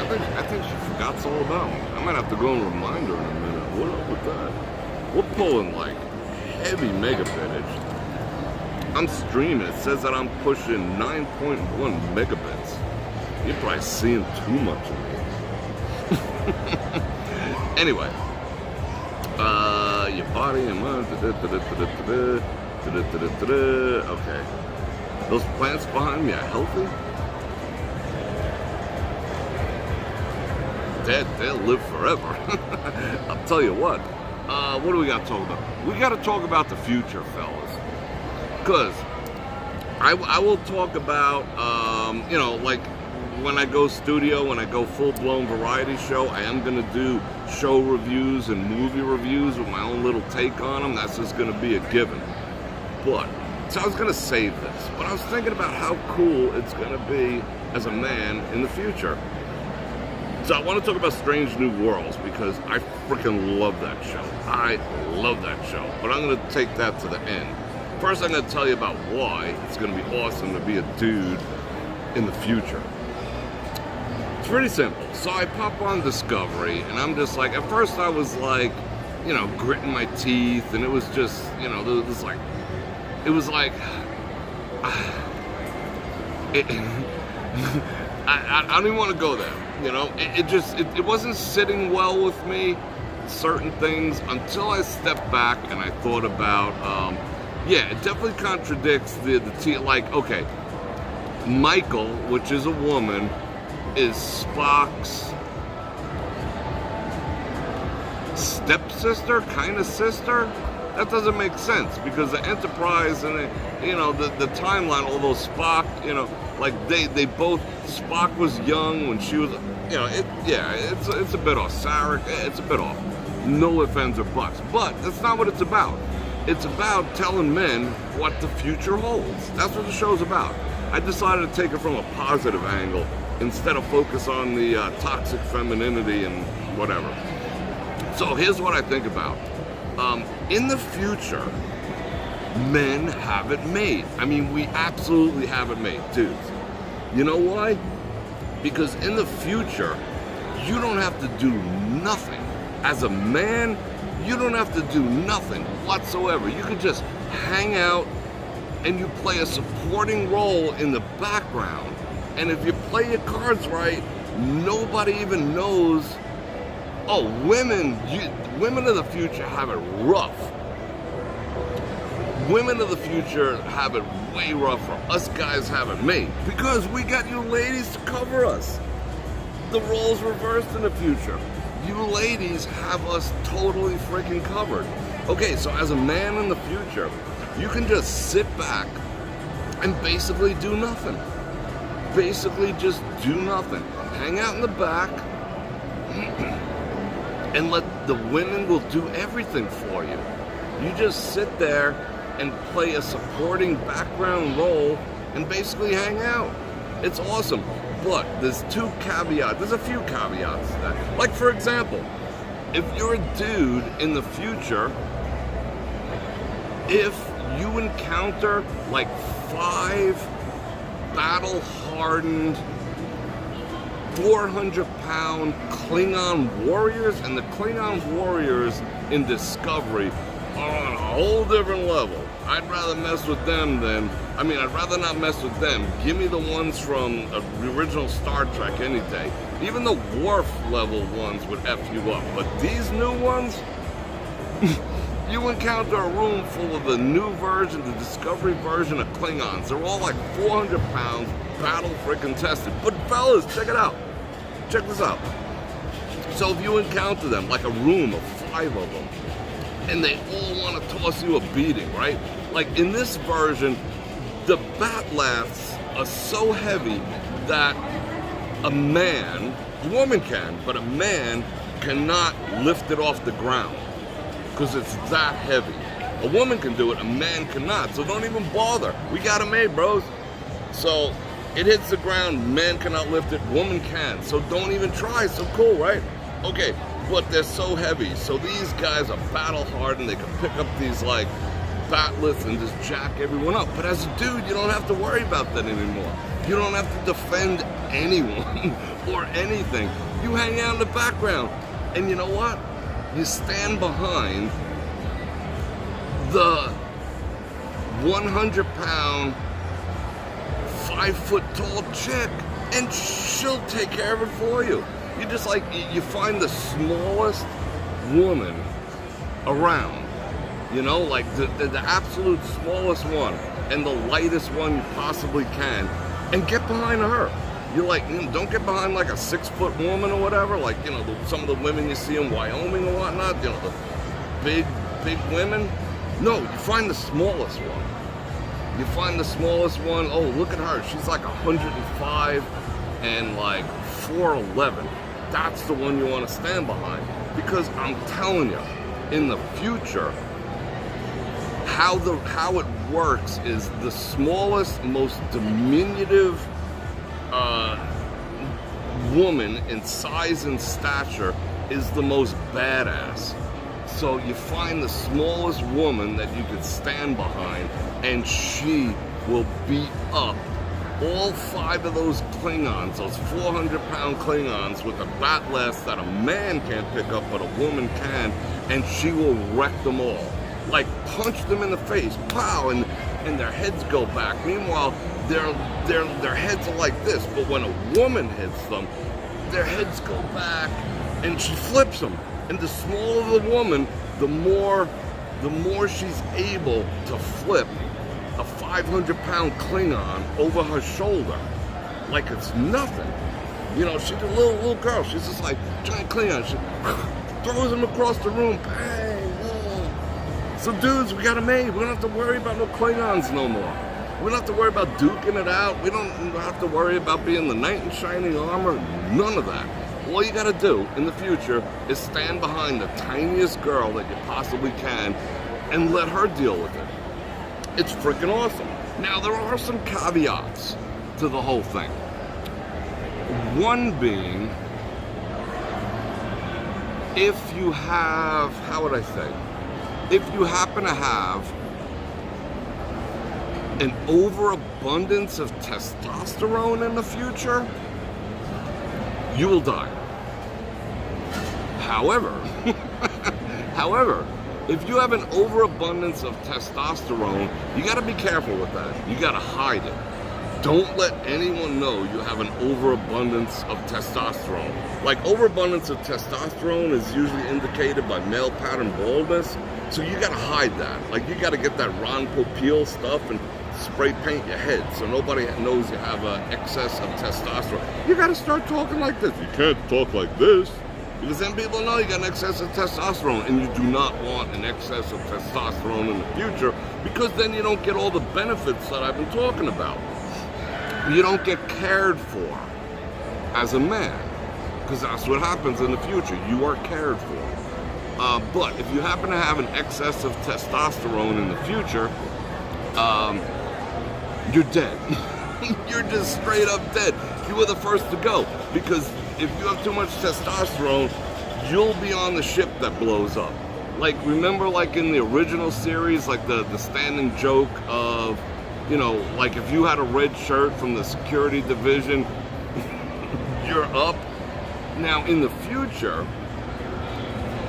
I think she forgot all about me. I might have to go and remind her in a minute. What up with that? We're pulling like heavy megabittage. I'm streaming. It says that I'm pushing 9.1 megabits. You're probably seeing too much of me. Anyway, your body and mind. Okay. Those plants behind me are healthy. They'll live forever. I'll tell you what. What do we got to talk about? We got to talk about the future, fellas. Because I will talk about, you know, like when I go studio, when I go full-blown variety show, I am going to do show reviews and movie reviews with my own little take on them. That's just going to be a given. But, so I was going to save this, but I was thinking about how cool it's going to be as a man in the future. So I want to talk about Strange New Worlds because I freaking love that show. I love that show. But I'm going to take that to the end. First, I'm going to tell you about why it's going to be awesome to be a dude in the future. It's pretty simple. So I pop on Discovery, and I'm just like, at first I was like, you know, gritting my teeth, and it was just, you know, it was like, I don't even want to go there. You know, it wasn't sitting well with me, certain things, until I stepped back and I thought about, yeah, it definitely contradicts like, okay, Michael, which is a woman, is Spock's stepsister, kind of sister. That doesn't make sense because the Enterprise and you know the timeline, although Spock, you know, like they both, Spock was young when she was, you know, it's a bit off. Sarek, it's a bit off. No ifs, ands, or buts. But that's not what it's about. It's about telling men what the future holds. That's what the show's about. I decided to take it from a positive angle instead of focus on the toxic femininity and whatever. So here's what I think about. In the future, men have it made. I mean, we absolutely have it made, dudes. You know why? Because in the future, you don't have to do nothing. As a man, you don't have to do nothing whatsoever. You can just hang out and you play a supporting role in the background. And if you play your cards right, nobody even knows. Oh, women of the future have it rough. Women of the future have it way rougher. Us guys have it made because we got you ladies to cover us. The roles reversed in the future. You ladies have us totally freaking covered. Okay, so as a man in the future, you can just sit back and basically do nothing. Basically just do nothing. Hang out in the back and let the women will do everything for you. You just sit there and play a supporting background role and basically hang out. It's awesome. But there's two caveats. There's a few caveats to that. Like, for example, if you're a dude in the future, if you encounter like 5 battle-hardened 400-pound Klingon warriors, and the Klingon warriors in Discovery are on a whole different level. I'd rather mess with them than, I'd rather not mess with them. Give me the ones from the original Star Trek any day. Even the Worf level ones would F you up. But these new ones, you encounter a room full of the new version, the Discovery version of Klingons. They're all like 400 pounds, battle freaking tested. But fellas, check it out. Check this out. So if you encounter them, like a room of 5 of them, and they all want to toss you a beating, right? Like in this version, The bat lasts are so heavy that a woman can, but a man cannot lift it off the ground because it's that heavy. A woman can do it, a man cannot, so don't even bother. We got it made, bros. So it hits the ground, man cannot lift it, woman can, so don't even try. So cool, right? Okay, but they're so heavy, so these guys are battle hardened. They can pick up these like batlets and just jack everyone up. But as a dude, you don't have to worry about that anymore. You don't have to defend anyone or anything. You hang out in the background, and you know what? You stand behind the 100-pound, 5-foot-tall chick, and she'll take care of it for you. You just like, you find the smallest woman around, you know, like the absolute smallest one and the lightest one you possibly can, and get behind her. You're like, don't get behind like a 6-foot woman or whatever, like, you know, some of the women you see in Wyoming or whatnot, you know, the big women. No, you find the smallest one. You find the smallest one. Oh, look at her. She's like 105 and like 4'11". That's the one you want to stand behind. Because I'm telling you, in the future, how it works is the smallest, most diminutive woman in size and stature is the most badass. So you find the smallest woman that you could stand behind, and she will beat up all 5 of those Klingons, those 400-pound Klingons with a batless that a man can't pick up but a woman can, and she will wreck them all. Like, punch them in the face, pow, and their heads go back. Meanwhile, their heads are like this, but when a woman hits them, their heads go back, and she flips them. And the smaller the woman, the more she's able to flip a 500-pound Klingon over her shoulder, like it's nothing. You know, she's a little girl. She's just like giant Klingon. She throws them across the room. Bang! Oh. So, dudes, we got it made. We don't have to worry about no Klingons no more. We don't have to worry about duking it out. We don't have to worry about being the knight in shining armor. None of that. All you gotta do in the future is stand behind the tiniest girl that you possibly can and let her deal with it. It's freaking awesome. Now, there are some caveats to the whole thing. One being, if you have, how would I say? If you happen to have an overabundance of testosterone in the future, you will die. However, if you have an overabundance of testosterone, you gotta be careful with that. You gotta hide it. Don't let anyone know you have an overabundance of testosterone. Like, overabundance of testosterone is usually indicated by male pattern baldness, so you gotta hide that. Like, you gotta get that Ron Popeil stuff and spray paint your head so nobody knows you have an excess of testosterone. You gotta start talking like this. You can't talk like this, because then people know you got an excess of testosterone, and you do not want an excess of testosterone in the future, because then you don't get all the benefits that I've been talking about. You don't get cared for as a man, because that's what happens in the future. You are cared for. But if you happen to have an excess of testosterone in the future, you're dead. You're just straight up dead. You were the first to go, because if you have too much testosterone, you'll be on the ship that blows up. Like, remember, like in the original series, like the standing joke of, you know, like if you had a red shirt from the security division, you're up. Now, in the future,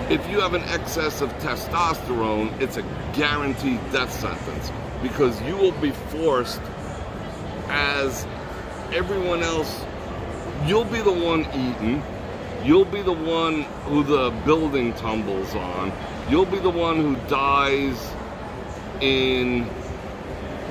if you have an excess of testosterone, it's a guaranteed death sentence, because you will be forced, as everyone else, you'll be the one eaten, you'll be the one who the building tumbles on, you'll be the one who dies in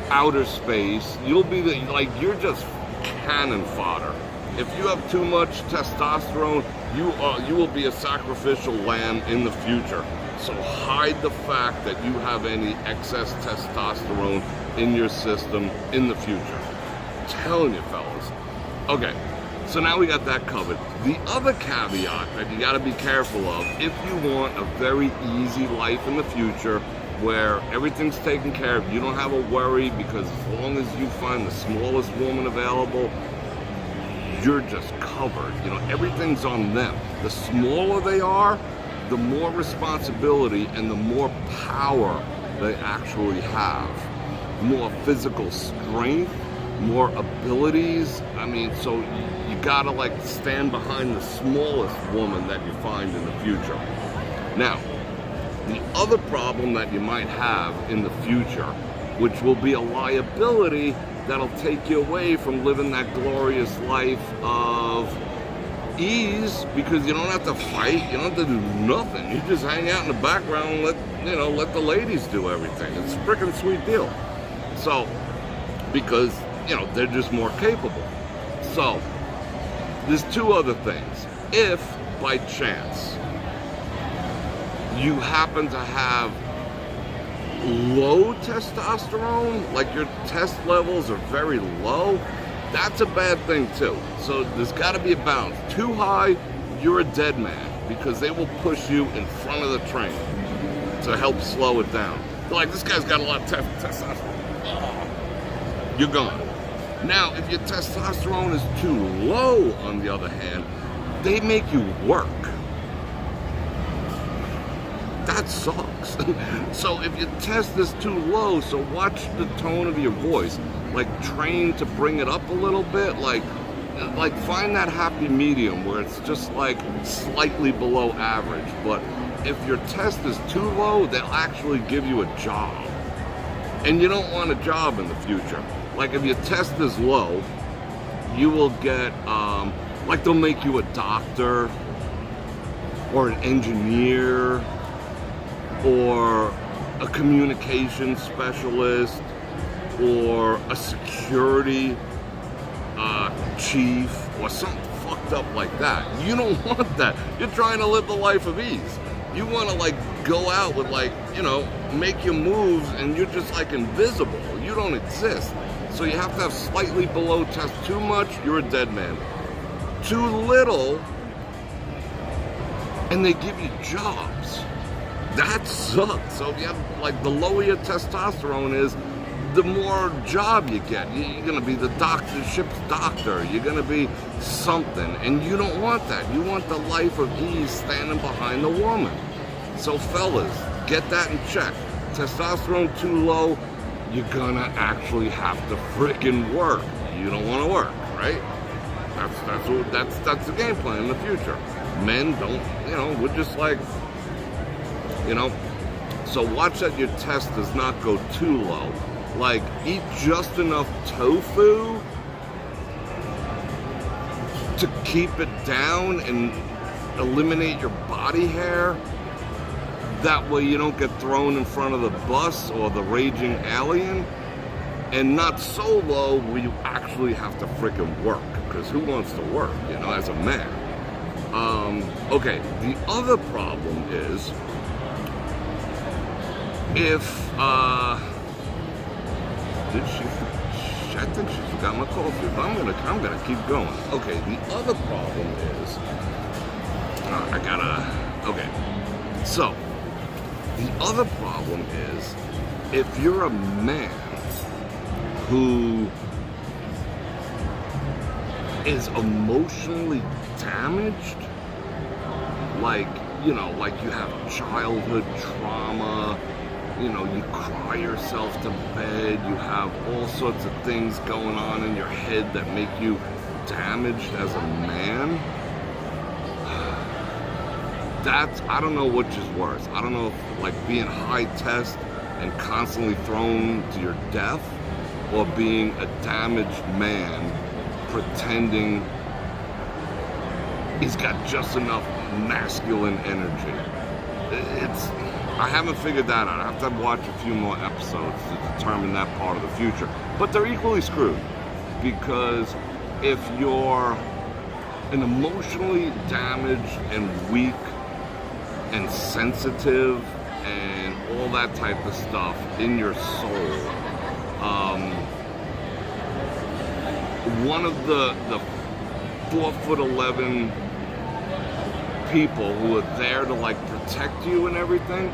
outer space, you'll be the, like, you're just cannon fodder. If you have too much testosterone, You will be a sacrificial lamb in the future. So hide the fact that you have any excess testosterone in your system in the future. I'm telling you, fellas. Okay, so now we got that covered. The other caveat that you got to be careful of, if you want a very easy life in the future where everything's taken care of, you don't have a worry, because as long as you find the smallest woman available, you're just covered. You know, everything's on them. The smaller they are, the more responsibility and the more power they actually have. More physical strength, more abilities. I mean, so you gotta like stand behind the smallest woman that you find in the future. Now, the other problem that you might have in the future, which will be a liability that'll take you away from living that glorious life of ease, because you don't have to fight, you don't have to do nothing. You just hang out in the background and let the ladies do everything. It's a freaking sweet deal. So, because, they're just more capable. So, there's two other things. If, by chance, you happen to have low testosterone, like your test levels are very low, that's a bad thing too. So there's got to be a balance. Too high, you're a dead man, because they will push you in front of the train to help slow it down. They're like, this guy's got a lot of testosterone. You're gone. Now, if your testosterone is too low, on the other hand, they make you work. That sucks. So if your test is too low, so watch the tone of your voice. Like, train to bring it up a little bit. Like find that happy medium where it's just like slightly below average. But if your test is too low, they'll actually give you a job. And you don't want a job in the future. Like, if your test is low, you will get, they'll make you a doctor or an engineer, or a communication specialist, or a security chief, or something fucked up like that. You don't want that. You're trying to live the life of ease. You want to go out with make your moves, and you're just invisible. You don't exist. So you have to have slightly below test. Too much, you're a dead man. Too little, and they give you jobs. That sucks. So if you have, the lower your testosterone is, the more job you get. You're going to be the ship's doctor. You're going to be something. And you don't want that. You want the life of ease standing behind the woman. So fellas, get that in check. Testosterone too low, you're going to actually have to freaking work. You don't want to work, right? That's the game plan in the future. Men don't, we're just so watch that your test does not go too low. Eat just enough tofu to keep it down and eliminate your body hair. That way you don't get thrown in front of the bus or the raging alien. And not so low where you actually have to freaking work. Because who wants to work, as a man? Okay, the other problem is, if, I think she forgot my coffee, but I'm gonna keep going. Okay, the other problem is, okay, so, the other problem is, if you're a man who is emotionally damaged, you have childhood trauma, you cry yourself to bed, you have all sorts of things going on in your head that make you damaged as a man. I don't know which is worse. I don't know if being high test and constantly thrown to your death, or being a damaged man pretending he's got just enough masculine energy. I haven't figured that out. I have to watch a few more episodes to determine that part of the future. But they're equally screwed, because if you're an emotionally damaged and weak and sensitive and all that type of stuff in your soul. One of the 4'11" people who are there to like protect you and everything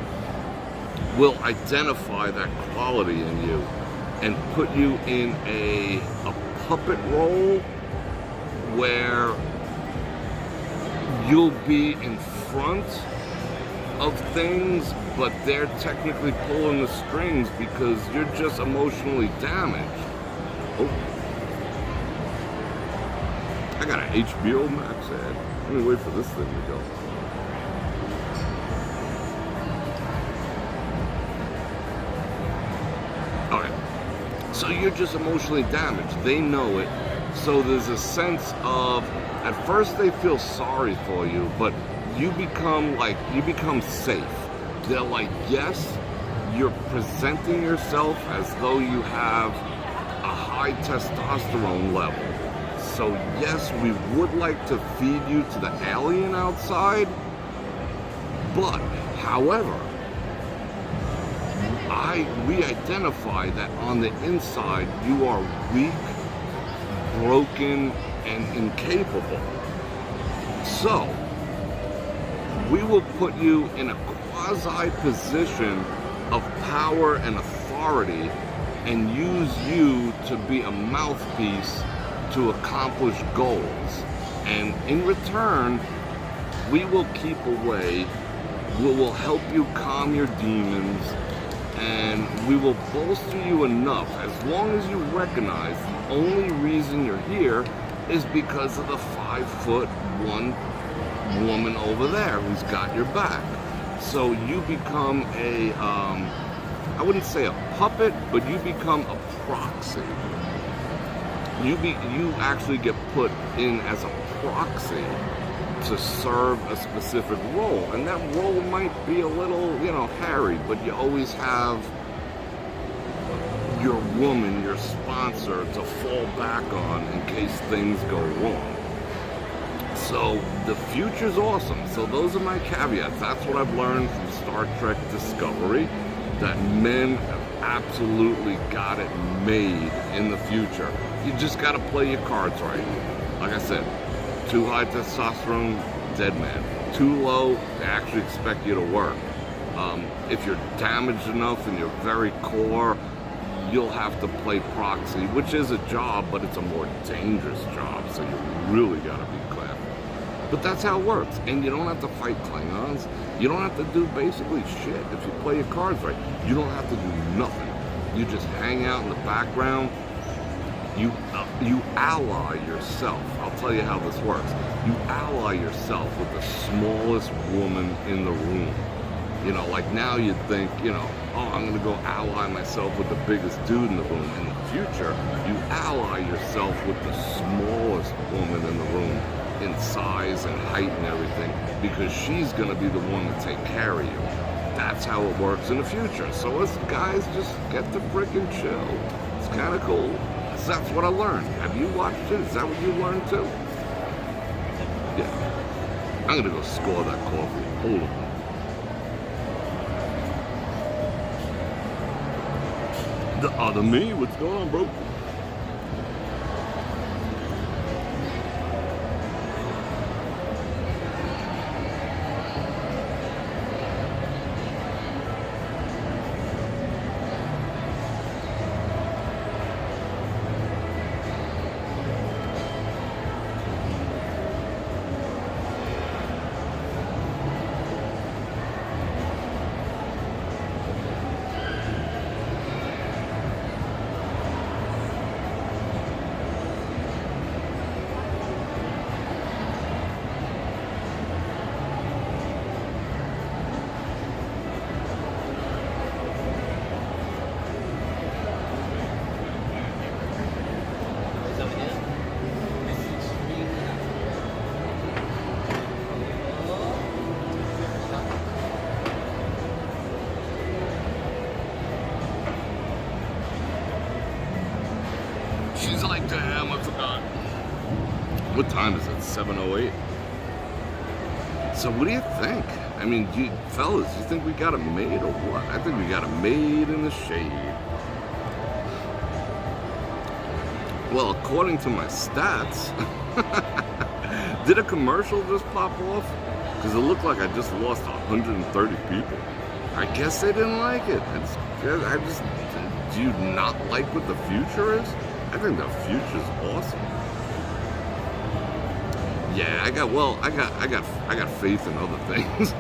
will identify that quality in you and put you in a puppet role where you'll be in front of things, but they're technically pulling the strings because you're just emotionally damaged. Oh, I got an HBO Max ad. Let me wait for this thing to go. Okay, so you're just emotionally damaged. They know it. So there's a sense of, at first they feel sorry for you, but you become safe. They're like, yes, you're presenting yourself as though you have a high testosterone level. So yes, we would like to feed you to the alien outside, but however, we identify that on the inside you are weak, broken, and incapable. So we will put you in a quasi position of power and authority and use you to be a mouthpiece to accomplish goals. And in return, we will keep away, we will help you calm your demons, and we will bolster you enough as long as you recognize the only reason you're here is because of the 5'1" woman over there who's got your back. So you become a, I wouldn't say a puppet, but you become a proxy. You actually get put in as a proxy to serve a specific role, and that role might be a little, hairy, but you always have your woman, your sponsor, to fall back on in case things go wrong. So the future's awesome. So those are my caveats. That's what I've learned from Star Trek Discovery, that men have absolutely got it made in the future. You just got to play your cards right. Like I said, too high testosterone, dead man. Too low, they actually expect you to work. If you're damaged enough in your very core, you'll have to play proxy, which is a job, but it's a more dangerous job, so you really got to be clever. But that's how it works, and you don't have to fight Klingons. You don't have to do basically shit if you play your cards right. You don't have to do nothing. You just hang out in the background. You ally yourself. I'll tell you how this works. You ally yourself with the smallest woman in the room. Like now you'd think, oh, I'm going to go ally myself with the biggest dude in the room. In the future, you ally yourself with the smallest woman in the room in size and height and everything, because she's going to be the one to take care of you. That's how it works in the future. So us guys just get to freaking chill. It's kind of cool. So that's what I learned. Have you watched it? Is that what you learned too? Yeah. I'm going to go score that coffee. Hold on. The other me? What's going on, bro? What time is it? 7:08. So what do you think? I mean, fellas, you think we got it made or what? I think we got it made in the shade. Well, according to my stats, did a commercial just pop off? Because it looked like I just lost 130 people. I guess they didn't like it. Do you not like what the future is? I think the future's awesome. Yeah, I got faith in other things.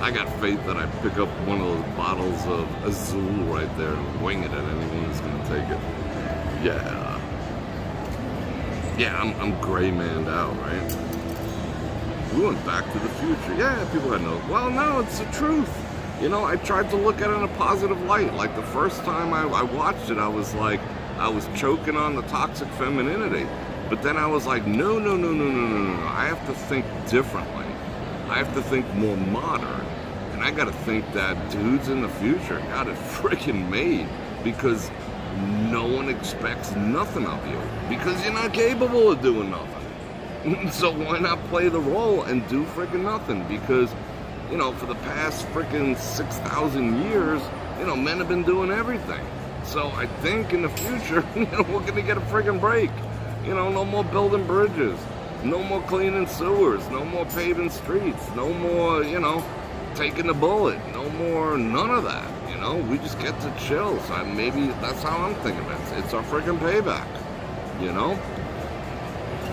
I got faith that I pick up one of those bottles of Azul right there and wing it at anyone who's gonna take it. Yeah, I'm gray manned out, right? We went back to the future. Yeah, people had no. Well, no, it's the truth. You know, I tried to look at it in a positive light. Like the first time I watched it, I was like, I was choking on the toxic femininity. But then I was like, no. I have to think differently. I have to think more modern. And I got to think that dudes in the future got it freaking made, because no one expects nothing of you, because you're not capable of doing nothing. So why not play the role and do freaking nothing? Because, you know, for the past freaking 6,000 years, you know, men have been doing everything. So I think in the future, you know, we're going to get a freaking break. You know, no more building bridges, no more cleaning sewers, no more paving streets, no more, you know, taking the bullet, no more, none of that. You know, we just get to chill. So maybe that's how I'm thinking of it. It's our freaking payback, you know?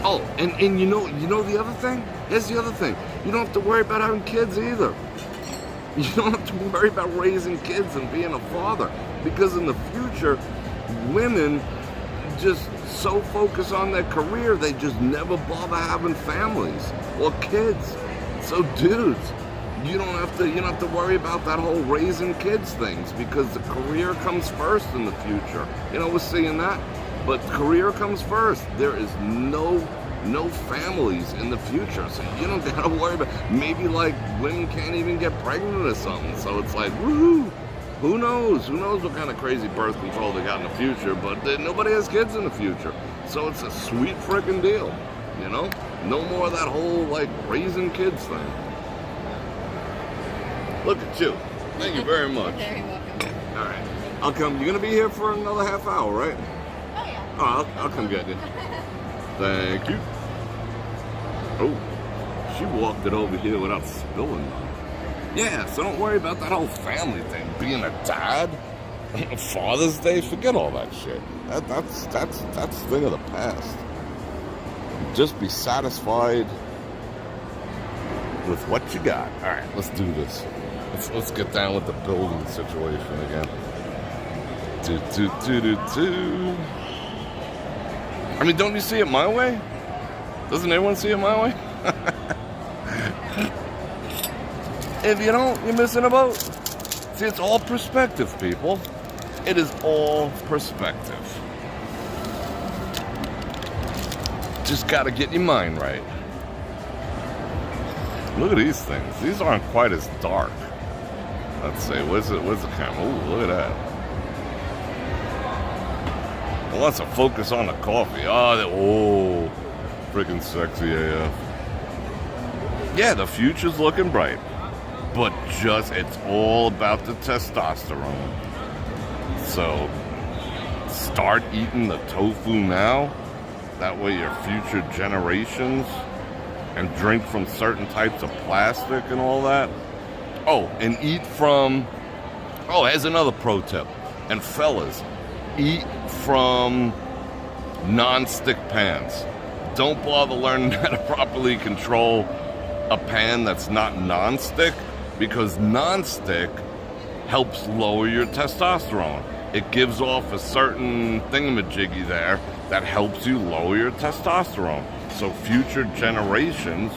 Oh, and you know the other thing? Here's the other thing. You don't have to worry about having kids either. You don't have to worry about raising kids and being a father. Because in the future, women just so focus on their career, they just never bother having families or kids. So dudes, you don't have to worry about that whole raising kids things, because the career comes first in the future. You know, we're seeing that. But career comes first. There is no families in the future, so you don't gotta worry about. Maybe like women can't even get pregnant or something. So it's like, woohoo! Who knows? Who knows what kind of crazy birth control they got in the future? But nobody has kids in the future, so it's a sweet freaking deal. You know, no more of that whole like raising kids thing. Look at you. Thank you very much. You're very welcome. All right, I'll come. You're gonna be here for another half hour, right? Oh yeah. Oh, I'll come get you. Thank you. Oh, she walked it over here without spilling none. Yeah, so don't worry about that whole family thing. Being a dad, Father's Day, forget all that shit. That's a thing of the past. Just be satisfied with what you got. All right, let's do this. Let's get down with the building situation again. Do. I mean, don't you see it my way? Doesn't everyone see it my way? If you don't, you're missing a boat. See, it's all perspective, people. It is all perspective. Just gotta get your mind right. Look at these things. These aren't quite as dark. Let's see, where's the camera? Ooh, look at that. Well, let's focus on the coffee. Oh, freaking sexy AF. Yeah, the future's looking bright. But it's all about the testosterone. So, start eating the tofu now. That way your future generations, and drink from certain types of plastic and all that. Oh, and eat from, here's another pro tip. And fellas, eat from non-stick pans. Don't bother learning how to properly control a pan that's not non-stick, because non-stick helps lower your testosterone. It gives off a certain thingamajiggy there that helps you lower your testosterone. So future generations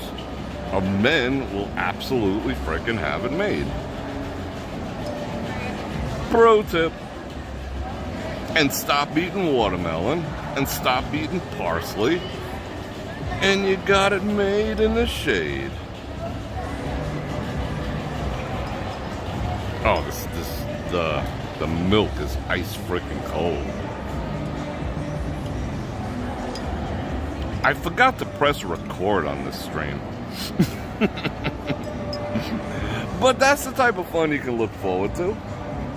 of men will absolutely freaking have it made. Pro tip. And stop eating watermelon, and stop eating parsley, and you got it made in the shade. Oh, the milk is ice freaking cold. I forgot to press record on this stream. But that's the type of fun you can look forward to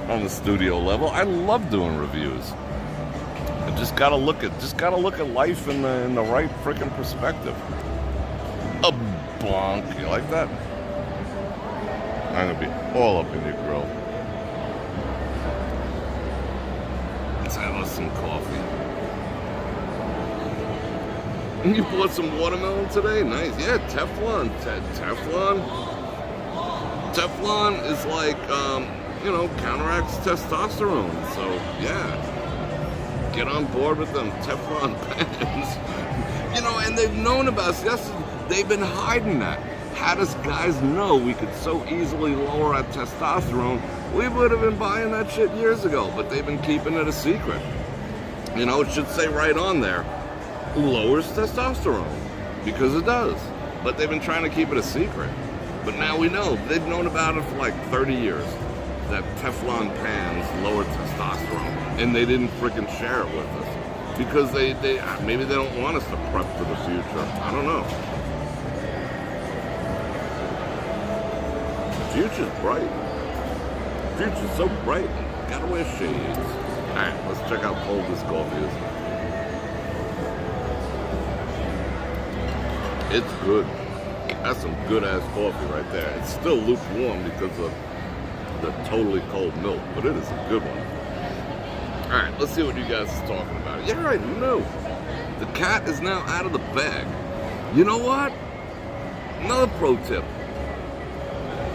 on the studio level. I love doing reviews. I just gotta look at life in the right freaking perspective. A bonk. You like that? I'm gonna be all up in your grill. Let's have us some coffee. You bought some watermelon today? Nice. Yeah, Teflon. Teflon is like, counteracts testosterone. So, yeah. Get on board with them Teflon pans. And they've known about this. They've been hiding that. Had us guys know we could so easily lower our testosterone, we would have been buying that shit years ago. But they've been keeping it a secret. It should say right on there, lowers testosterone, because it does. But they've been trying to keep it a secret. But now we know. They've known about it for like 30 years, that Teflon pans lower testosterone, and they didn't freaking share it with us because they maybe they don't want us to prep for the future. I don't know. The future's bright. The future's so bright. Gotta wear shades. All right, let's check out how cold this coffee is. It's good. That's some good ass coffee right there. It's still lukewarm because of the totally cold milk, but it is a good one. All right, let's see what you guys are talking about. Yeah, right. Who knew? The cat is now out of the bag. You know what? Another pro tip: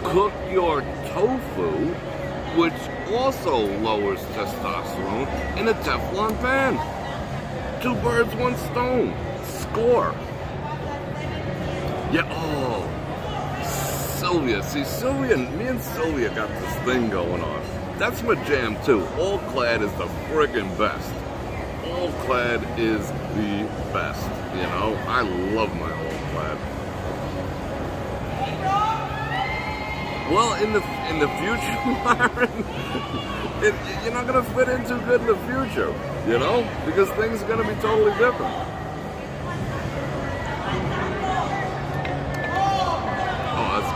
cook your tofu, which also lowers testosterone, in a Teflon pan. 2 birds, 1 stone. Score. Yeah, Sylvia. See, me and Sylvia got this thing going on. That's my jam, too. All Clad is the friggin' best. All Clad is the best, I love my All Clad. Well, in the future, Myron, you're not going to fit in too good in the future, because things are going to be totally different.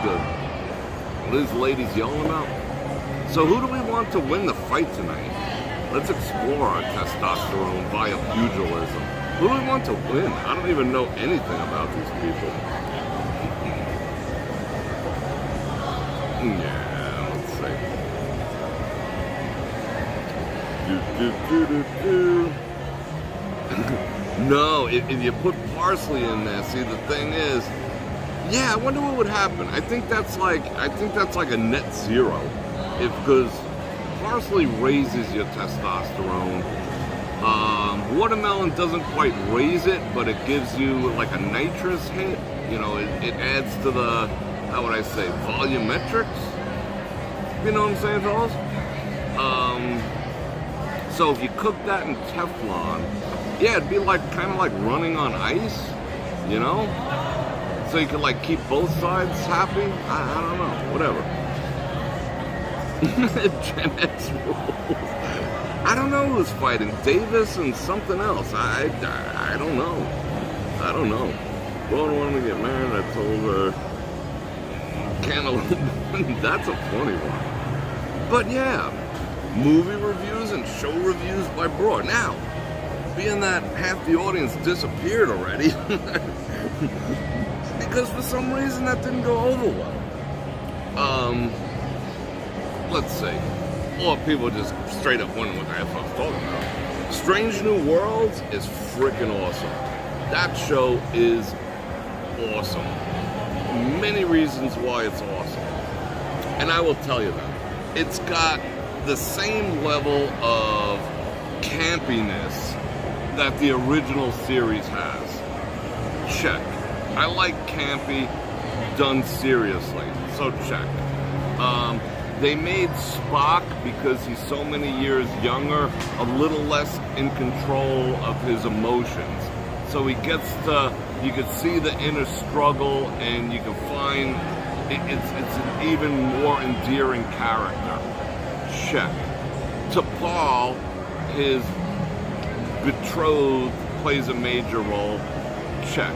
Good. What are these ladies yelling about? So who do we want to win the fight tonight? Let's explore our testosterone via pugilism. Who do we want to win? I don't even know anything about these people. Yeah, let's see. No, if you put parsley in there, see, the thing is, yeah, I wonder what would happen. I think that's like a net zero, because parsley raises your testosterone. Watermelon doesn't quite raise it, but it gives you like a nitrous hit. It adds to the, how would I say, volumetrics. You know what I'm saying, fellas? So if you cook that in Teflon, yeah, it'd be kind of like running on ice, So you can keep both sides happy? I don't know. Whatever. Gen X rules. I don't know who's fighting. Davis and something else. I don't know. I don't know. Well, I wanted to get married. I told her cantaloupe. That's a funny one. But yeah, movie reviews and show reviews by Bror. Now, being that half the audience disappeared already, because for some reason that didn't go over well. Let's see. Or people just straight up wondering what the F I was talking about. Strange New Worlds is freaking awesome. That show is awesome. Many reasons why it's awesome. And I will tell you that. It's got the same level of campiness that the original series has. Check. I like campy done seriously, so check. They made Spock, because he's so many years younger, a little less in control of his emotions. So he gets to, you can see the inner struggle, and you can find it's an even more endearing character. Check. T'Pol, his betrothed, plays a major role. check.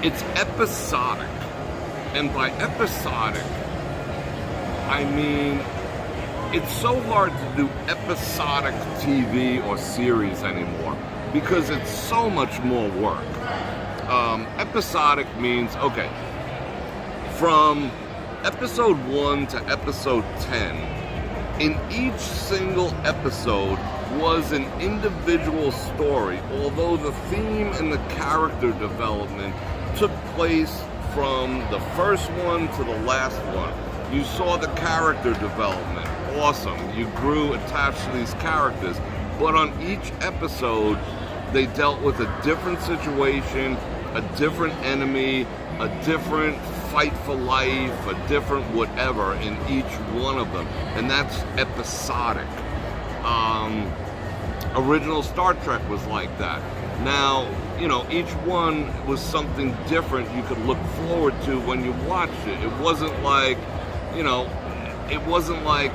It's episodic. And by episodic, I mean, it's so hard to do episodic TV or series anymore because it's so much more work. Episodic means, okay, from episode 1 to episode 10, in each single episode was an individual story, although the theme and the character development took place from the first one to the last one. You saw the character development, awesome. You grew attached to these characters, but on each episode, they dealt with a different situation, a different enemy, a different fight for life, a different whatever in each one of them, and that's episodic. Original Star Trek was like that. Now, you know, each one was something different you could look forward to when you watched it. It wasn't like, you know, it wasn't like,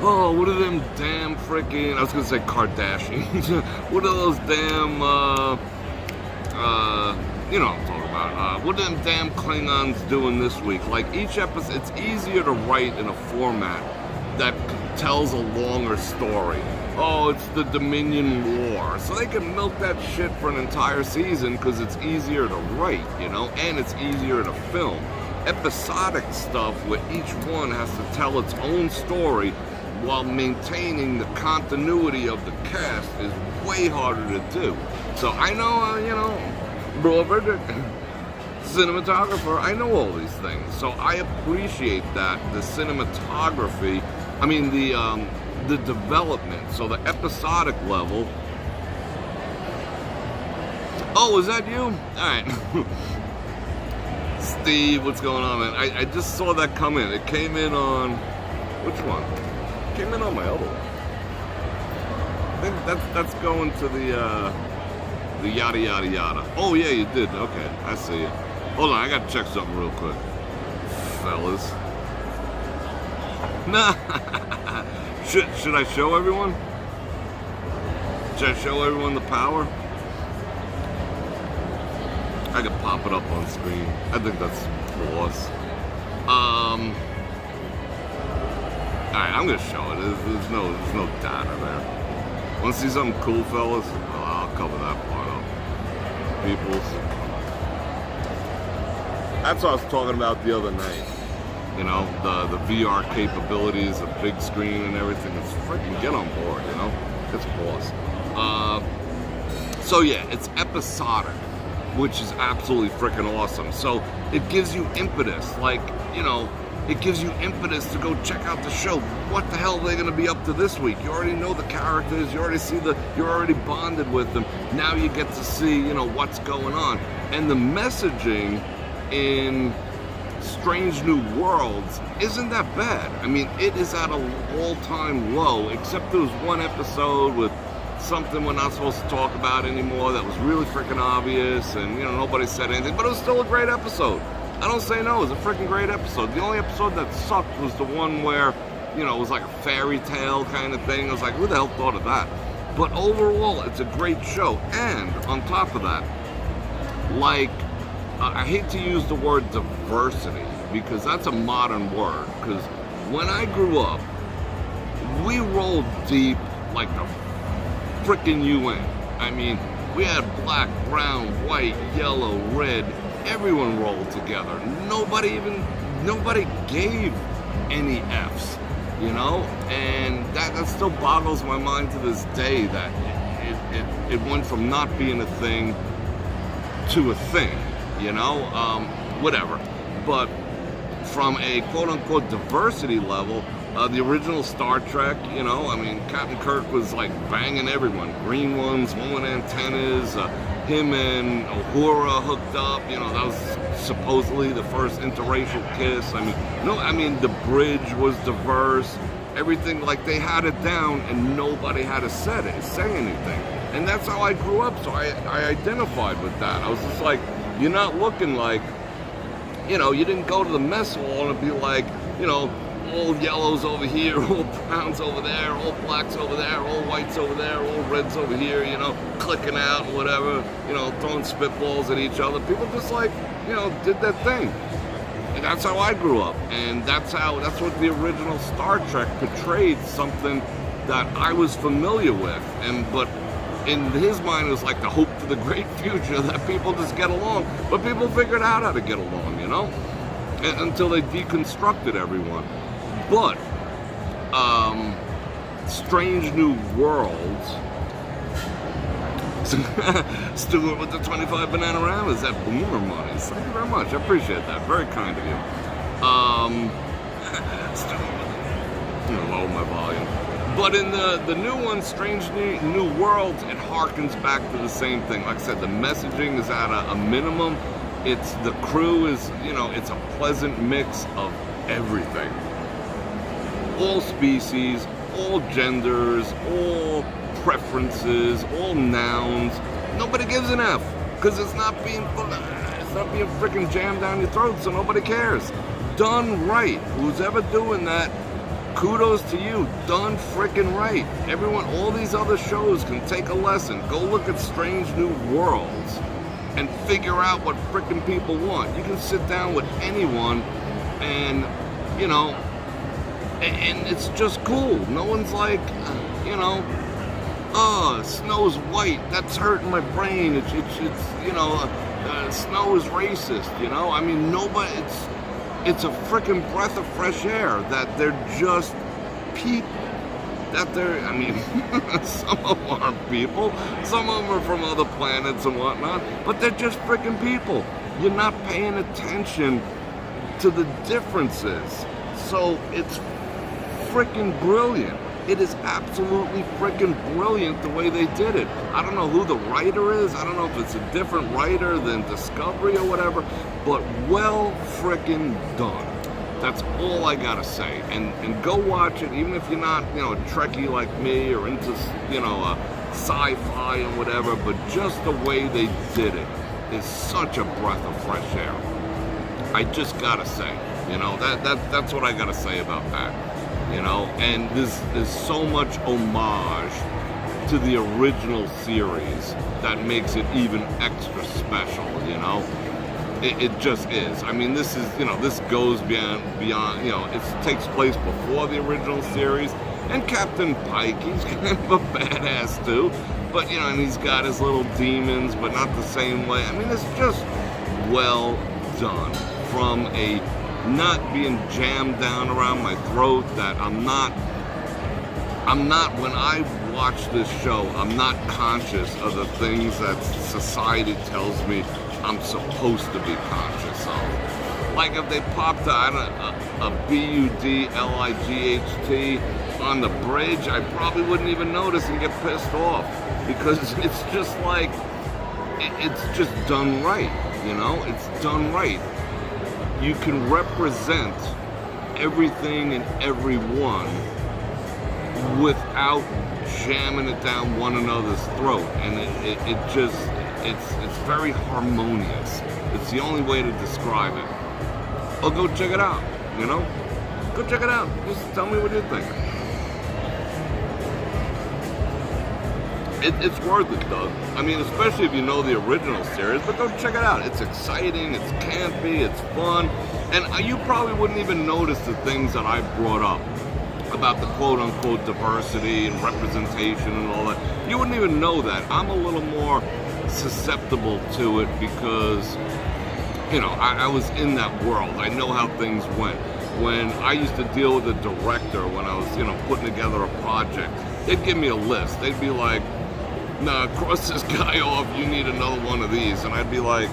oh, what are them damn freaking, I was going to say Kardashians. What are those damn, you know what I'm talking about. What are them damn Klingons doing this week? Like each episode, it's easier to write in a format that tells a longer story. Oh, it's the Dominion War. So they can milk that shit for an entire season because it's easier to write, you know, and it's easier to film. Episodic stuff where each one has to tell its own story while maintaining the continuity of the cast is way harder to do. So I know, you know, Bror Fredrik, cinematographer, I know all these things. So I appreciate that, the cinematography, I mean the development, so the episodic level. Oh, is that you? Alright. Steve, what's going on, man? I just saw that come in. It came in on, which one? It came in on my other one. I think that's going to the yada yada yada. Oh yeah, you did. Okay, I see it. Hold on, I gotta check something real quick. Fellas. Nah. Should I show everyone? Should I show everyone the power? I could pop it up on screen. I think that's boss. Alright, I'm gonna show it. There's no data there. Wanna see something cool, fellas? Well, I'll cover that part up. Peoples. That's what I was talking about the other night. You know, the VR capabilities, the big screen and everything. It's freaking get on board, you know? It's boss. So yeah, it's episodic, which is absolutely freaking awesome. So it gives you impetus, like, you know, it gives you impetus to go check out the show. What the hell are they gonna be up to this week? You already know the characters, you're already bonded with them. Now you get to see, you know, what's going on. And the messaging in Strange New Worlds isn't that bad. I mean, it is at an all-time low, except there was one episode with something we're not supposed to talk about anymore that was really freaking obvious, and, you know, nobody said anything, but it was still a great episode. I don't say no, it was a freaking great episode. The only episode that sucked was the one where, you know, it was like a fairy tale kind of thing. I was like, who the hell thought of that? But overall, it's a great show. And on top of that, like, I hate to use the word diversity because that's a modern word. Because when I grew up, we rolled deep like the frickin' UN. I mean, we had black, brown, white, yellow, red. Everyone rolled together. Nobody gave any Fs, you know? And that still boggles my mind to this day that it went from not being a thing to a thing, you know? Whatever. But from a quote-unquote diversity level, the original Star Trek, you know, I mean, Captain Kirk was like banging everyone. Green ones, one with antennas, him and Uhura hooked up, you know, that was supposedly the first interracial kiss. I mean, the bridge was diverse. Everything, like, they had it down and nobody had to say anything. And that's how I grew up, so I identified with that. I was just like, you're not looking like, you know, you didn't go to the mess hall and be like, you know, all yellows over here, all browns over there, all blacks over there, all whites over there, all reds over here, you know, clicking out and whatever, you know, throwing spitballs at each other. People just like, you know, did their thing. And that's how I grew up. And that's what the original Star Trek portrayed, something that I was familiar with. But in his mind, it was like the hope for the great future that people just get along. But people figured out how to get along, you know, until they deconstructed everyone. But Strange New Worlds. Stuart with the 25 Bananamas, that boomer money. Thank you very much. I appreciate that. Very kind of you. Stuart with the, lower my volume. But in the new one, Strange New Worlds, it harkens back to the same thing. Like I said, the messaging is at a minimum. It's the crew is, you know, it's a pleasant mix of everything. All species, all genders, all preferences, all nouns. Nobody gives an F because it's not being freaking jammed down your throat, so nobody cares. Done right. Who's ever doing that, kudos to you. Done freaking right. Everyone, all these other shows can take a lesson. Go look at Strange New Worlds and figure out what freaking people want. You can sit down with anyone and, you know, and it's just cool. No one's like, you know, snow's white, that's hurting my brain, it's you know, snow is racist, you know, I mean, nobody, it's a freaking breath of fresh air that they're just people, that they're, I mean, some of them aren't people, some of them are from other planets and whatnot, but they're just freaking people. You're not paying attention to the differences, so it's freaking brilliant. It is absolutely freaking brilliant the way they did it. I don't know who the writer is. I don't know if it's a different writer than Discovery or whatever, but well freaking done. That's all I gotta say. And go watch it, even if you're not, you know, a Trekkie like me or into, you know, sci-fi and whatever, but just the way they did it is such a breath of fresh air. I just gotta say, you know, that's what I gotta say about that. You know, and there's so much homage to the original series that makes it even extra special, you know. It just is. I mean, this is, you know, this goes beyond, you know, it takes place before the original series. And Captain Pike, he's kind of a badass too. But, you know, and he's got his little demons, but not the same way. I mean, it's just well done from a not being jammed down around my throat, that I'm not, when I watch this show, I'm not conscious of the things that society tells me I'm supposed to be conscious of. Like if they popped a BUDLIGHT on the bridge, I probably wouldn't even notice and get pissed off, because it's just like, it's just done right, you know, it's done right. You can represent everything and everyone without jamming it down one another's throat, and it's very harmonious. It's the only way to describe it. Oh, go check it out, you know? Go check it out. Just tell me what you think. It's worth it, Doug. I mean, especially if you know the original series, but go check it out. It's exciting, it's campy, it's fun, and you probably wouldn't even notice the things that I brought up about the quote-unquote diversity and representation and all that. You wouldn't even know that. I'm a little more susceptible to it because, you know, I was in that world. I know how things went. When I used to deal with a director when I was, you know, putting together a project, they'd give me a list. They'd be like, nah, cross this guy off, you need another one of these. And I'd be like,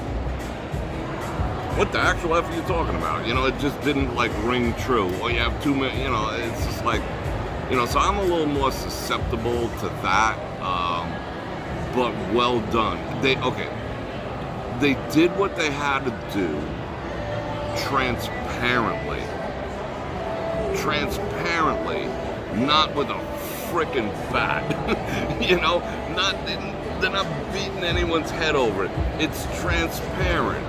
what the actual F are you talking about? You know, it just didn't like ring true. Or you have too many, you know, it's just like, you know, so I'm a little more susceptible to that, but well done. They did what they had to do transparently, not with a frickin' bat, you know, they're not beating anyone's head over it. It's transparent.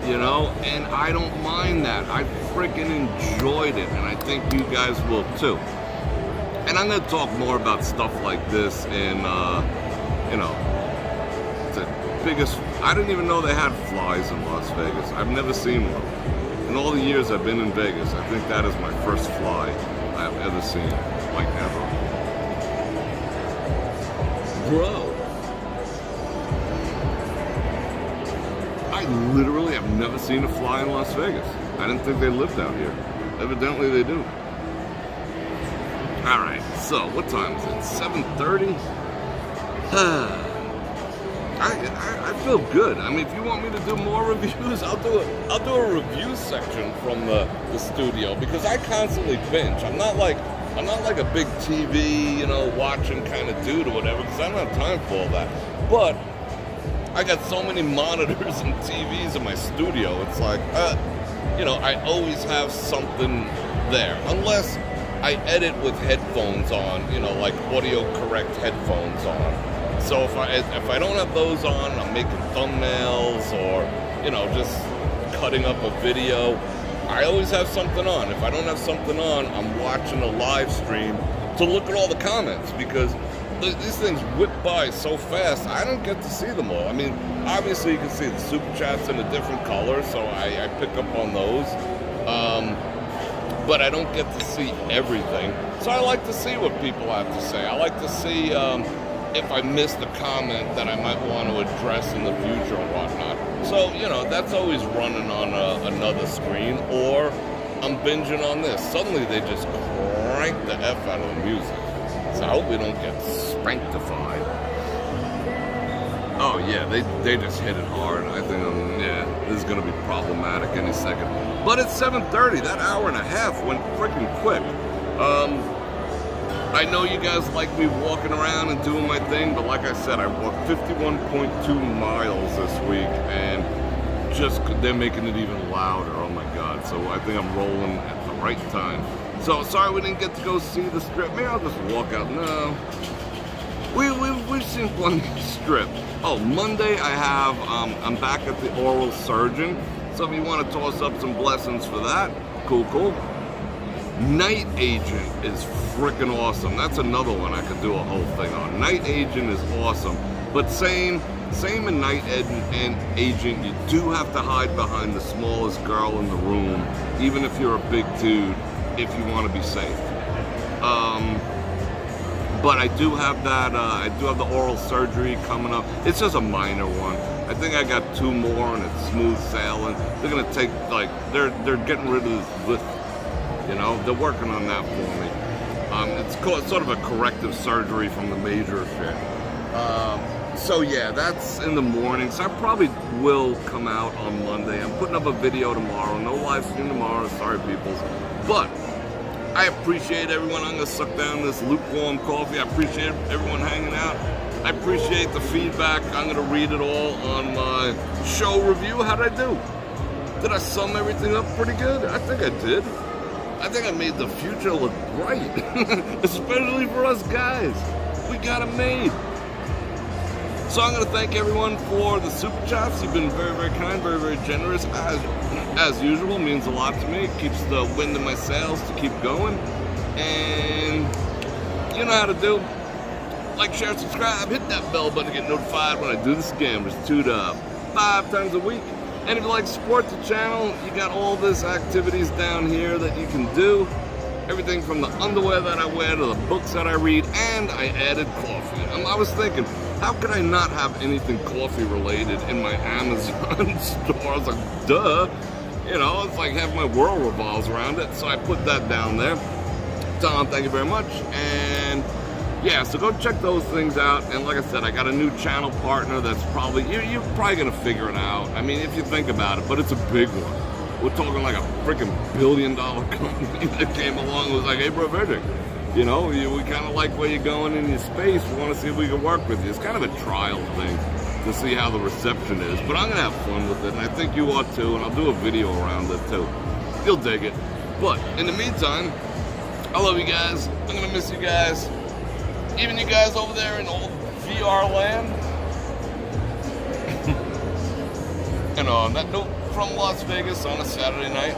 you know, and I don't mind that. I freaking enjoyed it, and I think you guys will too. And I'm going to talk more about stuff like this in, you know, the biggest, I didn't even know they had flies in Las Vegas. I've never seen one. In all the years I've been in Vegas, I think that is my first fly I've ever seen, like ever. Bro. I literally have never seen a fly in Las Vegas. I didn't think they lived out here. Evidently they do. All right, so what time is it? 7:30? I feel good. I mean, if you want me to do more reviews, I'll do a review section from the studio, because I constantly binge. I'm not like a big TV, you know, watching kind of dude or whatever, because I don't have time for all that. But I got so many monitors and TVs in my studio. It's like, you know, I always have something there, unless I edit with headphones on, you know, like audio correct headphones on. So if I don't have those on, I'm making thumbnails or, you know, just cutting up a video, I always have something on. If I don't have something on, I'm watching a live stream to look at all the comments, because these things whip by so fast, I don't get to see them all. I mean, obviously you can see the super chats in a different color, so I pick up on those. But I don't get to see everything. So I like to see what people have to say. I like to see if I missed a comment that I might want to address in the future or whatnot. So, you know, that's always running on another screen, or I'm binging on this. Suddenly they just crank the F out of the music. So I hope we don't get spanktified. Oh yeah, they just hit it hard. I think, yeah, this is gonna be problematic any second. But it's 7:30. That hour and a half went freaking quick. I know you guys like me walking around and doing my thing, but like I said, I walked 51.2 miles this week, and just they're making it even louder. Oh my God! So I think I'm rolling at the right time. So sorry we didn't get to go see the strip. Maybe I'll just walk out. No, we've seen plenty of strip. Oh, Monday I have I'm back at the oral surgeon. So if you want to toss up some blessings for that, cool. Night Agent is freaking awesome. That's another one I could do a whole thing on. Night Agent is awesome, but same in Night Agent, you do have to hide behind the smallest girl in the room, even if you're a big dude, if you want to be safe. But I do have that. I do have the oral surgery coming up. It's just a minor one. I think I got 2 more, and it's smooth sailing. They're gonna take they're getting rid of this lift. You know, they're working on that for me. It's sort of a corrective surgery from the major shit. So yeah, that's in the morning. So I probably will come out on Monday. I'm putting up a video tomorrow. No live stream tomorrow. Sorry, peoples. But I appreciate everyone. I'm gonna suck down this lukewarm coffee. I appreciate everyone hanging out. I appreciate the feedback. I'm gonna read it all on my show review. How'd I do? Did I sum everything up pretty good? I think I did. I think I made the future look bright, especially for us guys. We got it made. So I'm going to thank everyone for the super chats. You've been very, very kind, very, very generous. As usual, it means a lot to me. It keeps the wind in my sails to keep going. And you know how to do. Like, share, subscribe, hit that bell button to get notified when I do this again. Just 2 to 5 times a week. And if you like to support the channel, you got all this activities down here that you can do. Everything from the underwear that I wear to the books that I read, and I added coffee. I was thinking, how could I not have anything coffee related in my Amazon store? I was like, duh. You know, it's like half my world revolves around it. So I put that down there. Tom, thank you very much. And yeah, so go check those things out. And like I said, I got a new channel partner that's probably, you're probably going to figure it out. I mean, if you think about it, but it's a big one. We're talking like a freaking $1 billion company that came along and was like, hey, Bror Fredrik, you know, we kind of like where you're going in your space. We want to see if we can work with you. It's kind of a trial thing to see how the reception is. But I'm going to have fun with it, and I think you ought to, and I'll do a video around it too. You'll dig it. But in the meantime, I love you guys. I'm going to miss you guys. Even you guys over there in old VR land. And on that note, from Las Vegas on a Saturday night.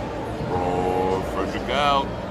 Bror Fredrik out.